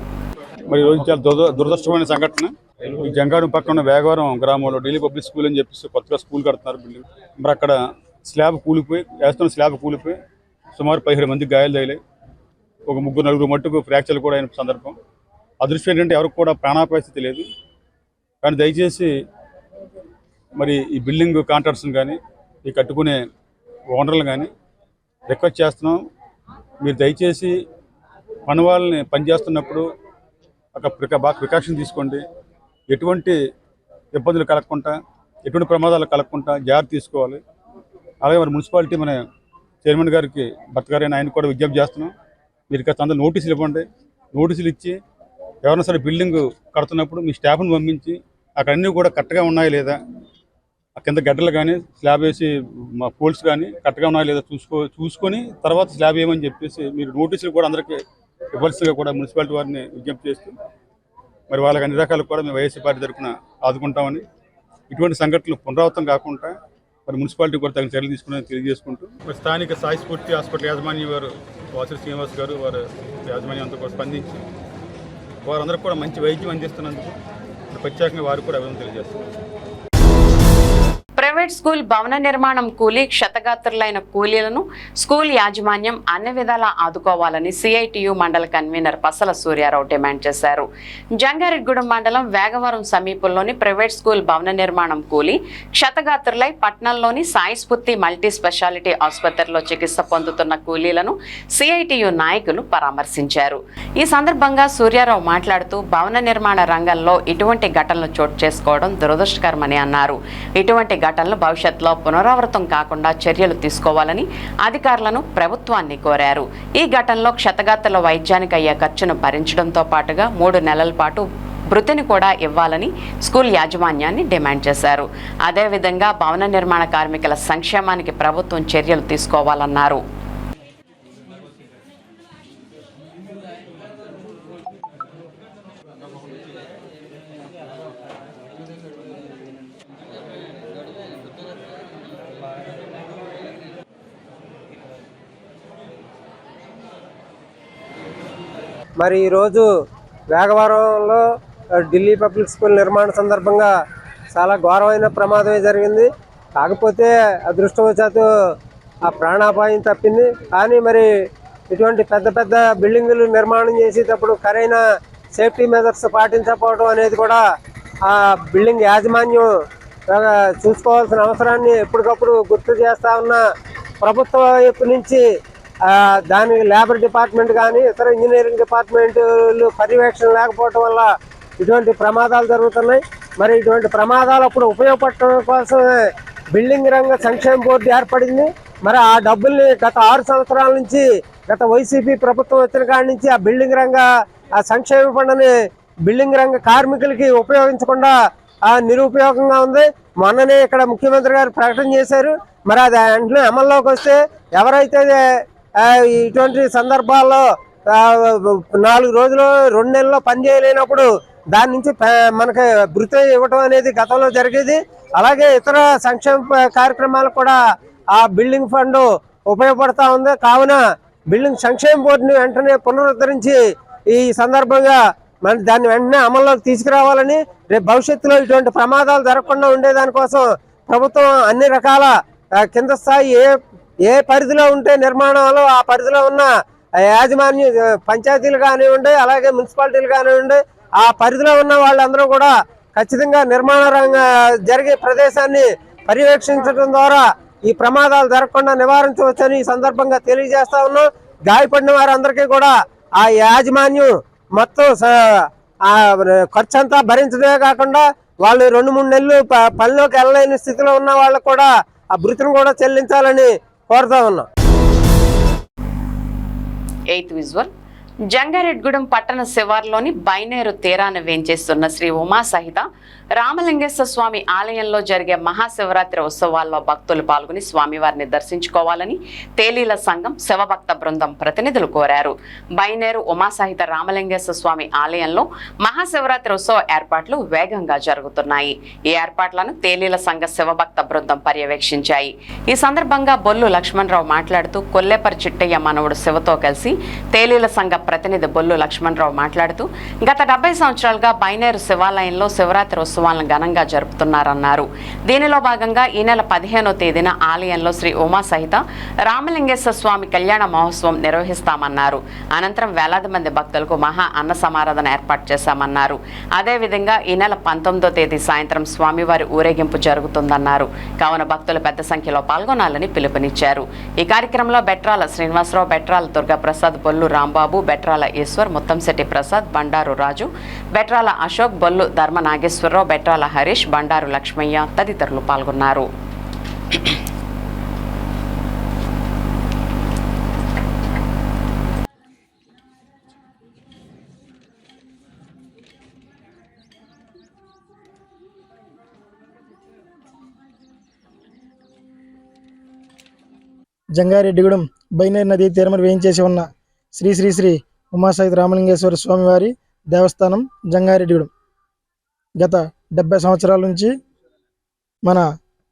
మరి ఈరోజు చాలా దురదృష్టమైన సంఘటన. ఈ జంగారెడ్డిగూడెం పక్కన వేగవరం గ్రామంలో ఢిల్లీ పబ్లిక్ స్కూల్ అని చెప్పేసి కొత్తగా స్కూల్ కడుతున్నారు బిల్డింగ్. మరి అక్కడ స్లాబ్ కూలిపోయి సుమారు 17 మందికి గాయాలు తగిలాయి. ఒక 3-4 మట్టుకు ఫ్రాక్చర్లు కూడా అయిన సందర్భం. అదృష్టం ఏంటంటే ఎవరికి కూడా ప్రాణాపాయ స్థితి లేదు. కానీ దయచేసి మరి ఈ బిల్డింగ్ కాంట్రాక్టర్స్ని కానీ ఈ కట్టుకునే ఓనర్లు కానీ రిక్వెస్ట్ చేస్తున్నాం, మీరు దయచేసి పని వాళ్ళని పనిచేస్తున్నప్పుడు బాగా ప్రికాషన్ తీసుకోండి. ఎటువంటి ఇబ్బందులు కలగకుండా, ఎటువంటి ప్రమాదాలు కలగకుండా జాగ్రత్త తీసుకోవాలి. అలాగే మరి మున్సిపాలిటీ మన చైర్మన్ గారికి భర్త గారైన ఆయన కూడా విజ్ఞప్తి చేస్తున్నాం, మీరు కాస్త అందరూ నోటీసులు ఇవ్వండి. నోటీసులు ఇచ్చి ఎవరైనా సరే బిల్డింగ్ కడుతున్నప్పుడు మీ స్టాఫ్ని పంపించి అక్కడ అన్నీ కూడా కరెక్ట్గా ఉన్నాయా లేదా, కింద గడ్డలు కానీ స్లాబ్ వేసి మా పోల్స్ కానీ కరెక్ట్గా ఉన్నాయా లేదా చూసుకొని తర్వాత స్లాబ్ వేయమని చెప్పేసి మీరు నోటీసులు కూడా అందరికీ ఇవ్వాల్సిందిగా కూడా మున్సిపాలిటీ వారిని విజ్ఞప్తి చేస్తూ మరి వాళ్ళకి అన్ని రకాలు కూడా మేము వైఎస్ఆర్ పార్టీ తరఫున ఆదుకుంటామని, ఇటువంటి సంఘటనలు పునరావృతం కాకుండా మరి మున్సిపాలిటీ కూడా తగిన చర్యలు తీసుకుని తెలియజేసుకుంటూ మరి స్థానిక సాయి స్ఫూర్తి హాస్పిటల్ యాజమాన్యం వారు వాసిరెడ్డి శ్రీనివాస్ గారు వారు యాజమాన్యంతో కూడా స్పందించి వారందరూ కూడా మంచి వైద్యం అందిస్తున్నందుకు ప్రత్యేకంగా వారు కూడా అభినందనలు తెలియజేస్తున్నారు. ప్రైవేట్ స్కూల్ భవన నిర్మాణం కూలీ క్షతగాత్రులైన కూలీలను స్కూల్ యాజమాన్యం అన్ని విధాలా ఆదుకోవాలని సిఐటియు మండల కన్వీనర్ పసల సూర్యారావు డిమాండ్ చేశారు. జంగారెడ్డిగూడెం మండలం వేగవరం సమీపంలోని ప్రైవేట్ స్కూల్ భవన నిర్మాణం కూలీ క్షతగాత్రులై పట్నంలోని సాయి స్ఫూర్తి మల్టీ స్పెషాలిటీ ఆసుపత్రిలో చికిత్స పొందుతున్న కూలీలను సిఐటియు నాయకులు పరామర్శించారు. ఈ సందర్భంగా సూర్యారావు మాట్లాడుతూ భవన నిర్మాణ రంగంలో ఇటువంటి ఘటనలు చోటు చేసుకోవడం దురదృష్టకరమని అన్నారు. ఇటువంటి ఘటనలు భవిష్యత్తులో పునరావృతం కాకుండా చర్యలు తీసుకోవాలని అధికారులను ప్రభుత్వాన్ని కోరారు. ఈ ఘటనలో క్షతగాత్రుల వైద్యానికి అయ్యే ఖర్చును భరించడంతో పాటుగా 3 నెలల పాటు భృతిని కూడా ఇవ్వాలని స్కూల్ యాజమాన్యాన్ని డిమాండ్ చేశారు. అదేవిధంగా భవన నిర్మాణ కార్మికుల సంక్షేమానికి ప్రభుత్వం చర్యలు తీసుకోవాలన్నారు. మరి ఈరోజు వేగవరంలో ఢిల్లీ పబ్లిక్ స్కూల్ నిర్మాణ సందర్భంగా చాలా ఘోరమైన ప్రమాదమే జరిగింది. కాకపోతే అదృష్టవశాత్తు ఆ ప్రాణాపాయం తప్పింది. కానీ మరి ఇటువంటి పెద్ద పెద్ద బిల్డింగులు నిర్మాణం చేసేటప్పుడు సరైన సేఫ్టీ మెజర్స్ పాటించకపోవడం అనేది కూడా ఆ బిల్డింగ్ యాజమాన్యం చూసుకోవాల్సిన అవసరాన్ని ఎప్పటికప్పుడు గుర్తు చేస్తూ ఉన్న ప్రభుత్వం వైపు నుంచి దానికి లేబర్ డిపార్ట్మెంట్ కానీ ఇతర ఇంజనీరింగ్ డిపార్ట్మెంట్లు పర్యవేక్షణ లేకపోవడం వల్ల ఇటువంటి ప్రమాదాలు జరుగుతున్నాయి. మరి ఇటువంటి ప్రమాదాలు అప్పుడు ఉపయోగపడటం కోసమే బిల్డింగ్ రంగ సంక్షేమ బోర్డు ఏర్పడింది. మరి ఆ డబ్బుల్ని గత 6 సంవత్సరాల నుంచి గత వైసీపీ ప్రభుత్వం వచ్చిన కాడి నుంచి ఆ బిల్డింగ్ రంగ ఆ సంక్షేమ ఫండ్ని బిల్డింగ్ రంగ కార్మికులకి ఉపయోగించకుండా నిరుపయోగంగా ఉంది. మొన్ననే ఇక్కడ ముఖ్యమంత్రి గారు ప్రకటన చేశారు. మరి అది వెంటనే అమల్లోకి వస్తే ఎవరైతే ఇటువంటి సందర్భాల్లో 4 రోజులు 2 నెలల్లో పని చేయలేనప్పుడు దాని నుంచి మనకి భృతి ఇవ్వటం అనేది గతంలో జరిగేది. అలాగే ఇతర సంక్షేమ కార్యక్రమాలకు కూడా ఆ బిల్డింగ్ ఫండ్ ఉపయోగపడతా ఉంది. కావున బిల్డింగ్ సంక్షేమ బోర్డుని వెంటనే పునరుద్ధరించి ఈ సందర్భంగా మన దాన్ని వెంటనే అమల్లోకి తీసుకురావాలని, రేపు భవిష్యత్తులో ఇటువంటి ప్రమాదాలు జరగకుండా ఉండేదానికోసం ప్రభుత్వం అన్ని రకాల కింద స్థాయి ఏ పరిధిలో ఉంటే నిర్మాణాలు ఆ పరిధిలో ఉన్న యాజమాన్య పంచాయతీలు కానివ్వండి, అలాగే మున్సిపాలిటీలు కానివ్వండి, ఆ పరిధిలో ఉన్న వాళ్ళందరూ కూడా ఖచ్చితంగా నిర్మాణ జరిగే ప్రదేశాన్ని పర్యవేక్షించడం ద్వారా ఈ ప్రమాదాలు జరగకుండా నివారించవచ్చని ఈ సందర్భంగా తెలియజేస్తా ఉన్నాం. గాయపడిన వారందరికీ కూడా ఆ యాజమాన్యం మొత్తం ఖర్చు అంతా భరించడమే కాకుండా వాళ్ళు 2-3 నెలలు పనిలోకి వెళ్ళలేని స్థితిలో ఉన్న వాళ్ళకు కూడా ఆ భృతిని కూడా చెల్లించాలని కోరుతా ఉన్నాం. 8th విజువల్ జంగారెడ్డిగూడెం పట్టణ శివార్లోని బైనేరు తీరాన వేంచేస్తున్న శ్రీ ఉమా సహిత రామలింగేశ్వర స్వామి ఆలయంలో జరిగే మహాశివరాత్రి ఉత్సవాల్లో భక్తులు పాల్గొని స్వామివారిని దర్శించుకోవాలని తేలీల సంఘం శివభక్త బృందం ప్రతినిధులు కోరారు. బైనేరు ఉమా సహిత రామలింగేశ్వర స్వామి ఆలయంలో మహాశివరాత్రి ఉత్సవ ఏర్పాట్లు వేగంగా జరుగుతున్నాయి. ఈ ఏర్పాట్లను తేలీల సంఘ శివభక్త బృందం పర్యవేక్షించాయి. ఈ సందర్భంగా బొల్లు లక్ష్మణరావు మాట్లాడుతూ కొల్లేపరి చిట్టయ్య మనవుడు శివతో కలిసి తేలీల సంఘ ప్రతినిధి బొల్లు లక్ష్మణరావు మాట్లాడుతూ గత 70 సంవత్సరాలుగా బైనేరు శివాలయంలో శివరాత్రి ఉత్సవాలను ఘనంగా జరుపుతున్నారన్నారు. దీనిలో భాగంగా ఈ నెల 15వ తేదీన ఆలయంలో శ్రీ ఉమా సహిత రామలింగేశ్వర స్వామి కళ్యాణ మహోత్సవం నిర్వహిస్తామన్నారు. అనంతరం వేలాది మంది భక్తులకు మహా అన్న సమారాధన ఏర్పాటు చేశామన్నారు. అదేవిధంగా ఈ నెల 19వ తేదీ సాయంత్రం స్వామివారి ఊరేగింపు జరుగుతుందన్నారు. కావున భక్తులు పెద్ద సంఖ్యలో పాల్గొనాలని పిలుపునిచ్చారు. ఈ కార్యక్రమంలో బెట్రాల శ్రీనివాసరావు, బెట్రాల దుర్గాప్రసాద్, బొల్లు రాంబాబు, బెట్రాల ఈశ్వర్, ముత్తంశెట్టి ప్రసాద్, బండారు రాజు, బెట్రాల అశోక్, బొల్లు ధర్మ నాగేశ్వరరావు, బెట్రాల హరీష్, బండారు లక్ష్మయ్య తదితరులు పాల్గొన్నారు. జంగారెడ్డిగూడెం బైనేరు నదీ తీరమని వేయించేసి ఉన్న శ్రీ శ్రీ శ్రీ ఉమాసహిత రామలింగేశ్వర స్వామివారి దేవస్థానం జంగారెడ్డిగూడెం గత 70 సంవత్సరాల నుంచి మన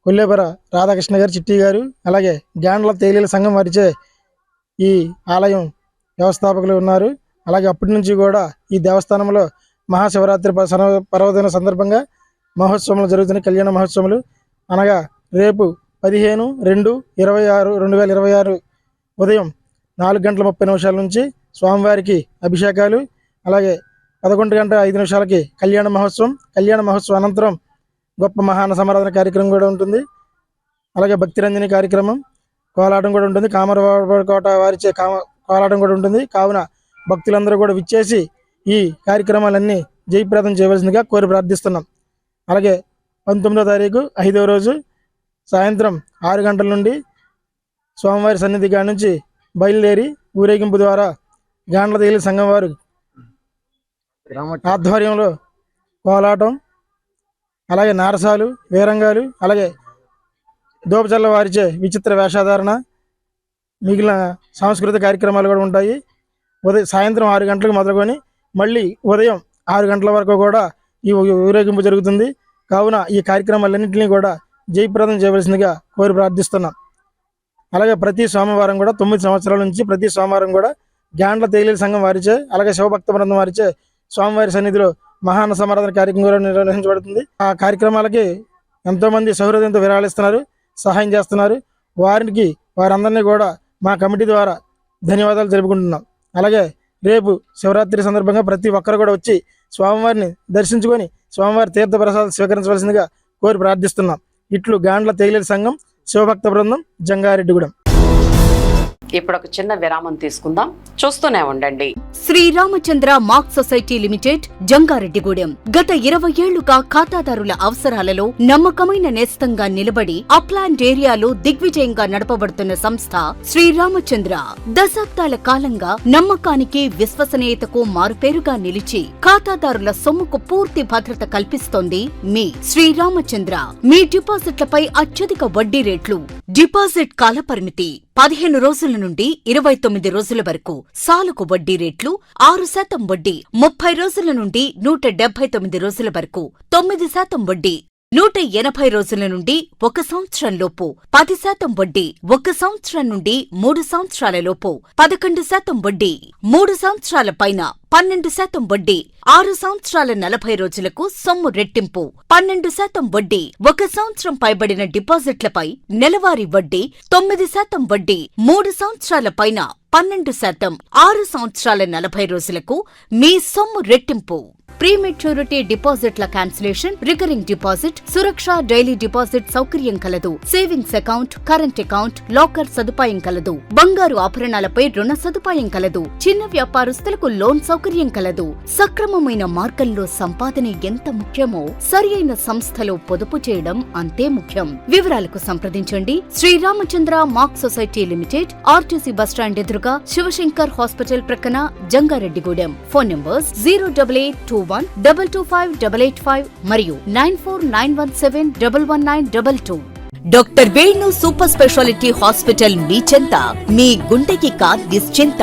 కొల్లేపర రాధాకృష్ణ గారు, చిట్టి గారు, అలాగే గ్యాండ్ల తేలీల సంఘం వారిచే ఈ ఆలయం వ్యవస్థాపకులు ఉన్నారు. అలాగే అప్పటి నుంచి కూడా ఈ దేవస్థానంలో మహాశివరాత్రి పర్వదిన సందర్భంగా మహోత్సవాలు జరుగుతున్నాయి. కళ్యాణ మహోత్సవాలు అనగా రేపు 15/2/2026 ఉదయం 4:30 నుంచి స్వామివారికి అభిషేకాలు, అలాగే 11:05 కళ్యాణ మహోత్సవం అనంతరం గొప్ప మహాన సమారాధన కార్యక్రమం కూడా ఉంటుంది. అలాగే భక్తిరంజని కార్యక్రమం, కోలాటం కూడా ఉంటుంది. కామరకోట వారిచే కోలాటం కూడా ఉంటుంది. కావున భక్తులందరూ కూడా విచ్చేసి ఈ కార్యక్రమాలన్నీ జయప్రదం చేయవలసిందిగా కోరి ప్రార్థిస్తున్నాం. అలాగే 19వ తారీఖు 5వ రోజు సాయంత్రం 6 గంటల నుండి స్వామివారి సన్నిధి కాడ నుంచి బయలుదేరి ఊరేగింపు ద్వారా గాండ్ల తేలి సంఘం వారు ఆధ్వర్యంలో కోలాటం, అలాగే నారసాలు, వీరంగాలు, అలాగే దోపచల్ల వారిచే విచిత్ర వేషధారణ, మిగిలిన సాంస్కృతిక కార్యక్రమాలు కూడా ఉంటాయి. సాయంత్రం 6 గంటలకు మొదలుకొని మళ్ళీ ఉదయం 6 గంటల వరకు కూడా ఈ ఊరేగింపు జరుగుతుంది. కావున ఈ కార్యక్రమాలన్నింటినీ కూడా జయప్రదం చేయవలసిందిగా కోరి ప్రార్థిస్తున్నాం. అలాగే ప్రతి సోమవారం కూడా 9 సంవత్సరాల నుంచి ప్రతి సోమవారం కూడా గాండ్ల తేలి సంఘం వారిచే, అలాగే శివభక్త బృందం వారిచే స్వామివారి సన్నిధిలో మహాన సమారాధన కార్యక్రమం కూడా నిర్వహించబడుతుంది. ఆ కార్యక్రమాలకి ఎంతోమంది సౌహృదయంతో విరాళిస్తున్నారు, సహాయం చేస్తున్నారు. వారందరినీ కూడా మా కమిటీ ద్వారా ధన్యవాదాలు తెలుపుకుంటున్నాం. అలాగే రేపు శివరాత్రి సందర్భంగా ప్రతి ఒక్కరు కూడా వచ్చి స్వామివారిని దర్శించుకొని స్వామివారి తీర్థ ప్రసాదాలు స్వీకరించవలసిందిగా కోరి ప్రార్థిస్తున్నాం. ఇట్లు గాండ్ల తేలేరు సంఘం, శివభక్త బృందం, జంగారెడ్డిగూడెం. ఇప్పుడు ఒక చిన్న విరామం తీసుకుందాం, చూస్తూనే ఉండండి. Sriramachandra mark society limited, Jangareddygudem. గత 20 ఏళ్లుగా ఖాతాదారుల అవసరాలలో నమ్మకమైన నేస్తంగా నిలబడి అప్లాండ్ ఏరియాలో దిగ్విజయంగా నడపబడుతున్న సంస్థ శ్రీరామచంద్ర. దశాబ్దాల కాలంగా నమ్మకానికి, విశ్వసనీయతకు మారుపేరుగా నిలిచి ఖాతాదారుల సొమ్ముకు పూర్తి భద్రత కల్పిస్తోంది మీ శ్రీరామచంద్ర. మీ డిపాజిట్లపై అత్యధిక వడ్డీ రేట్లు, డిపాజిట్ కాలపరిమితి 15 రోజుల నుండి 29 రోజుల వరకు, సాలుకు వడ్డీ రేట్లు 6% వడ్డీ, 30 రోజుల నుండి 179 రోజుల వరకు 9% వడ్డీ, 180 రోజుల నుండి 1 సంవత్సరం లోపు 10% వడ్డీ, 1 సంవత్సరం నుండి 3 సంవత్సరాల లోపు 11% వడ్డీ, 3 సంవత్సరాల పైన 12% వడ్డీ, 6 సంవత్సరాల 40 రోజులకు సొమ్ము రెట్టింపు 12% వడ్డీ, 1 సంవత్సరం పైబడిన డిపాజిట్లపై నెలవారీ వడ్డీ 9% వడ్డీ, 3 సంవత్సరాల పైన 12%, 6 సంవత్సరాల 40 రోజులకు మీ సొమ్ము రెట్టింపు. ప్రీమెచ్యూరిటీ డిపాజిట్ల క్యాన్సిలేషన్, రికరింగ్ డిపాజిట్, సురక్ష డైలీ డిపాజిట్ సౌకర్యం కలదు. Savings account, current account, locker సదుపాయం కలదు. బంగారు ఆభరణాలపై రుణ సదుపాయం కలదు. చిన్న వ్యాపారస్తులకు లోన్ సౌకర్యం కలదు. సక్రమమైన మార్గంలో సంపాదన ఎంత ముఖ్యమో సరియైన సంస్థలో పొదుపు చేయడం అంతే ముఖ్యం. వివరాలకు సంప్రదించండి. Sriramachandra mark society limited, RTC bus stand ఎదురుగా, శివశంకర్ హాస్పిటల్ ప్రక్కన, జంగారెడ్డిగూడెం. ఫోన్ నంబర్స్ 08821225885 మరియు 9491711922. Doctor Venu super speciality hospital మీ చెంత. మీ గుండెకి నిశ్చింత.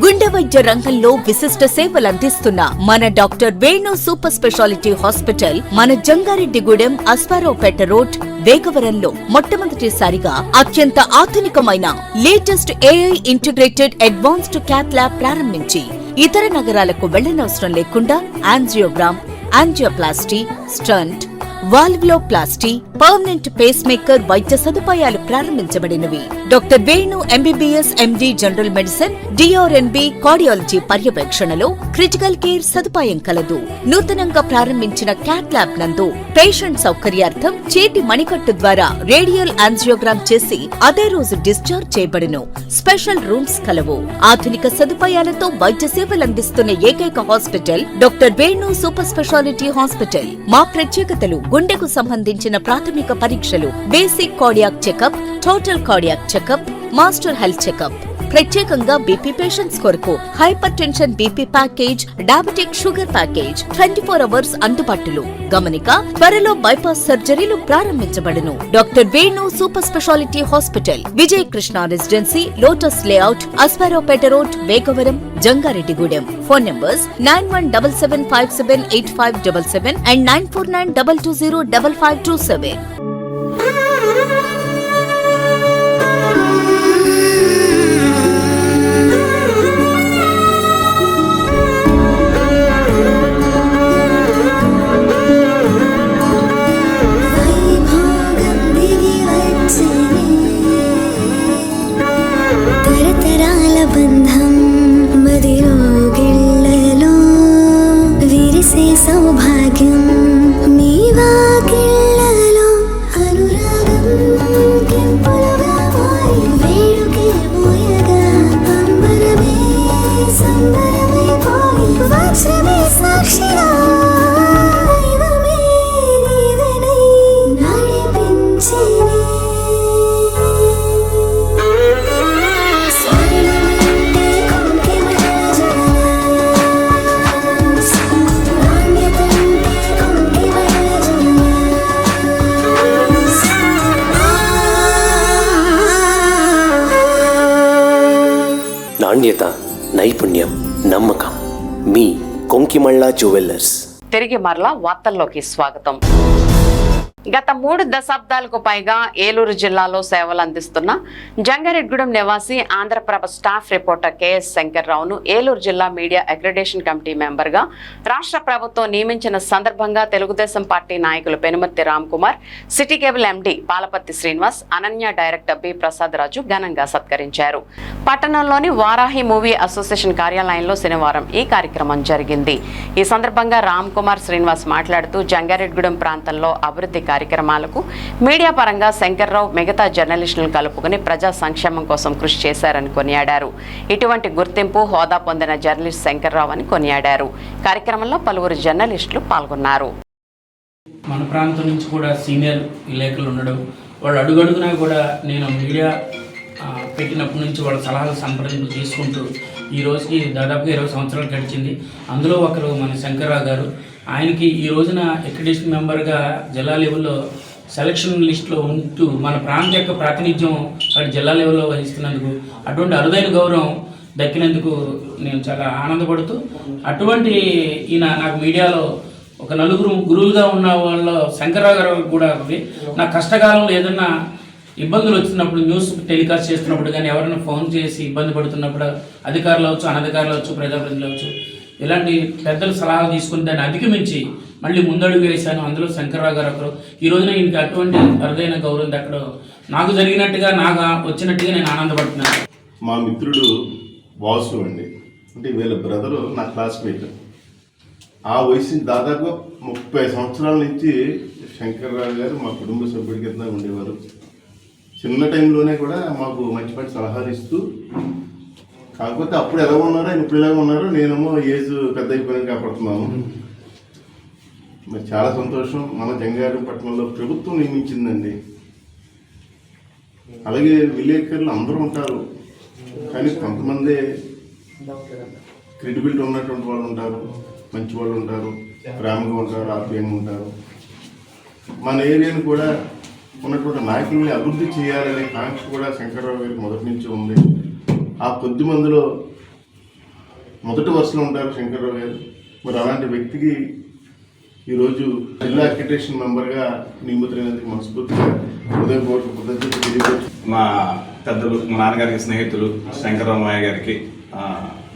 గుండె వైద్య రంగంలో విశిష్ట సేవలందిస్తున్న మన doctor Venu super speciality hospital మన జంగారెడ్డిగూడెం, అస్పారావుపేట రోడ్, వేగవరంలో మొట్టమొదటిసారిగా అత్యంత ఆధునికమైన latest AI integrated advanced cath lab ప్రారంభించి ఇతర నగరాలకు వెళ్లనవసరం లేకుండా angiogram, angioplasty, stent, valvuloplasty, permanent pacemaker వైద్య సదుపాయాలు ప్రారంభించబడినవి. Doctor Venu MBBS MD general medicine, DRNB cardiology పర్యవేక్షణలో క్రిటికల్ కేర్ సదుపాయం కలదు. నూతనంగా ప్రారంభించిన క్యాట్ ల్యాబ్ నందు పేషెంట్ సౌకర్యార్థం చేతి మణికట్టు ద్వారా రేడియల్ యాంజియోగ్రామ్ చేసి అదే రోజు డిశ్చార్జ్ చేయబడును. స్పెషల్ రూమ్స్ కలవు. ఆధునిక సదుపాయాలతో వైద్య సేవలందిస్తున్న ఏకైక hospital doctor Venu super speciality hospital. మా ప్రత్యేకతలు: గుండెకు సంబంధించిన ప్రాథమిక పరీక్షలు, basic cardiac checkup, total cardiac checkup, master health checkup. ప్రత్యేకంగా బీపీ పేషెంట్స్ కొరకు hypertension BP package, diabetic sugar package 24 hours అందుబాటులో. గమనిక: త్వరలో బైపాస్ సర్జరీలు ప్రారంభించబడును. Doctor Venu super speciality hospital, Vijaya Krishna residency, lotus layout, Aswaraopeta road, Vegavaram, Jangareddygudem. Phone numbers 9177578577 and 9492205527. వైభోగం దిగి నాణ్యత, నైపుణ్యం, నమ్మకం. మీ కొంకిమళ్ళ జ్యువెల్లర్స్. తిరిగి మరలా వార్తల్లోకి స్వాగతం. గత 3 దశాబ్దాలకు పైగా ఏలూరు జిల్లాలో సేవలు అందిస్తున్న జంగారెడ్డిగూడెం నివాసి ఆంధ్రప్రభ స్టాఫ్ రిపోర్టర్ కెఎస్ శంకర్రావును ఏలూరు జిల్లా మీడియా అక్రిడేషన్ కమిటీ మెంబర్గా రాష్ట్ర ప్రభుత్వం నియమించిన సందర్భంగా తెలుగుదేశం పార్టీ నాయకులు Penumarthi Ram Kumar, city cable MD Palaparthi Srinivas, Ananya director B Prasad Raju ఘనంగా సత్కరించారు. పట్టణంలోని వారాహి మూవీ అసోసియేషన్ కార్యాలయంలో శనివారం ఈ కార్యక్రమం జరిగింది. ఈ సందర్భంగా రామ్ కుమార్, శ్రీనివాస్ మాట్లాడుతూ జంగారెడ్డిగూడెం ప్రాంతంలో అభివృద్ధి కార్యక్రమాలకు మీడియా పరంగా శంకర్రావు మిగతా జర్నలిస్టులను కలుపుకుని ప్రజా సంక్షేమం కోసం కృషి చేశారని కొనియాడారు. ఇటువంటి గుర్తింపు, హోదా పొందిన జర్నలిస్ట్ శంకర్రావు అని కొనియాడారు. కార్యక్రమంలో పలువురు జర్నలిస్టులు పాల్గొన్నారు. మన ప్రాంతం నుంచి కూడా సీనియర్ విలేకరులు ఉండడం, వాళ్ళు అడుగడుగునా కూడా నేను మీడియా పెట్టినప్పటి నుంచి వాళ్ళ సలహాలు సంప్రదింపు తీసుకుంటూ ఈ రోజుకి దాదాపుగా 20 సంవత్సరాలు గడిచింది. అందులో ఒకరు మన శంకర్రావు గారు. ఆయనకి ఈ రోజున అక్రిడేషన్ మెంబర్గా జిల్లా లెవెల్లో సెలక్షన్ లిస్టులో ఉంటూ మన ప్రాంతం యొక్క ప్రాతినిధ్యం అక్కడ జిల్లా లెవెల్లో వహిస్తున్నందుకు, అటువంటి అరుదైన గౌరవం దక్కినందుకు నేను చాలా ఆనందపడుతూ, అటువంటి ఈయన నాకు మీడియాలో ఒక 4 గురువులుగా ఉన్న వాళ్ళు శంకర్రావు గారు కూడా ఉంది. నా కష్టకాలంలో ఏదన్నా ఇబ్బందులు వచ్చినప్పుడు, న్యూస్ టెలికాస్ట్ చేస్తున్నప్పుడు కానీ, ఎవరైనా ఫోన్ చేసి ఇబ్బంది పడుతున్నప్పుడు, అధికారులు అవచ్చు, అనధికారులు అవచ్చు, ప్రజాప్రతినిధులు అవచ్చు, ఇలాంటి పెద్దల సలహాలు తీసుకుని దాన్ని అధిగమించి మళ్ళీ ముందడుగు వేశాను. అందులో శంకర్రావు గారు ఒకరు. ఈ రోజున ఈయనకి అటువంటి అరుదైన గౌరవం దక్కడం నాకు జరిగినట్టుగా, నాకు వచ్చినట్టుగా నేను ఆనందపడుతున్నాను. మా మిత్రుడు వాసు అండి, అంటే వీళ్ళ బ్రదరు నా క్లాస్మేట్. ఆ వయసు దాదాపు 30 సంవత్సరాల నుంచి శంకర్రావు గారు మా కుటుంబ సభ్యుడి కింద ఉండేవారు. చిన్న టైంలోనే కూడా మాకు మంచి మంచి సలహాలు ఇస్తూ, కాకపోతే అప్పుడు ఎలా ఉన్నారో ఆయన ఇప్పుడు ఎలా ఉన్నారో, నేనేమో ఏజ్ పెద్ద అయిపోయినా కాపాడుతున్నాను. మరి చాలా సంతోషం. మన జంగారెడ్డిపట్నంలో ప్రభుత్వం నియమించిందండి. అలాగే విలేకరులు అందరూ ఉంటారు, కానీ కొంతమంది క్రెడిబిలిటీ ఉన్నటువంటి వాళ్ళు ఉంటారు, మంచి వాళ్ళు ఉంటారు, ప్రేమగా ఉంటారు, ఆత్మీయంగా ఉంటారు. మన ఏరియాను కూడా ఉన్నటువంటి నాయకుల్ని అభివృద్ధి చేయాలనే కాంక్ష కూడా శంకర్రావు గారికి మొదటి నుంచి ఉంది. ఆ కొద్ది మందిలో మొదటి వరుసలో ఉంటారు శంకర్రావు గారు. మరి అలాంటి వ్యక్తికి ఈరోజు జిల్లా అక్రిడేషన్ మెంబర్గా నియమితులైనందుకు మనస్ఫూర్తిగా హృదయపూర్వక కృతజ్ఞతలు తెలియజేస్తూ, మా పెద్దలు, మా నాన్నగారికి స్నేహితులు శంకరరామయ్య గారికి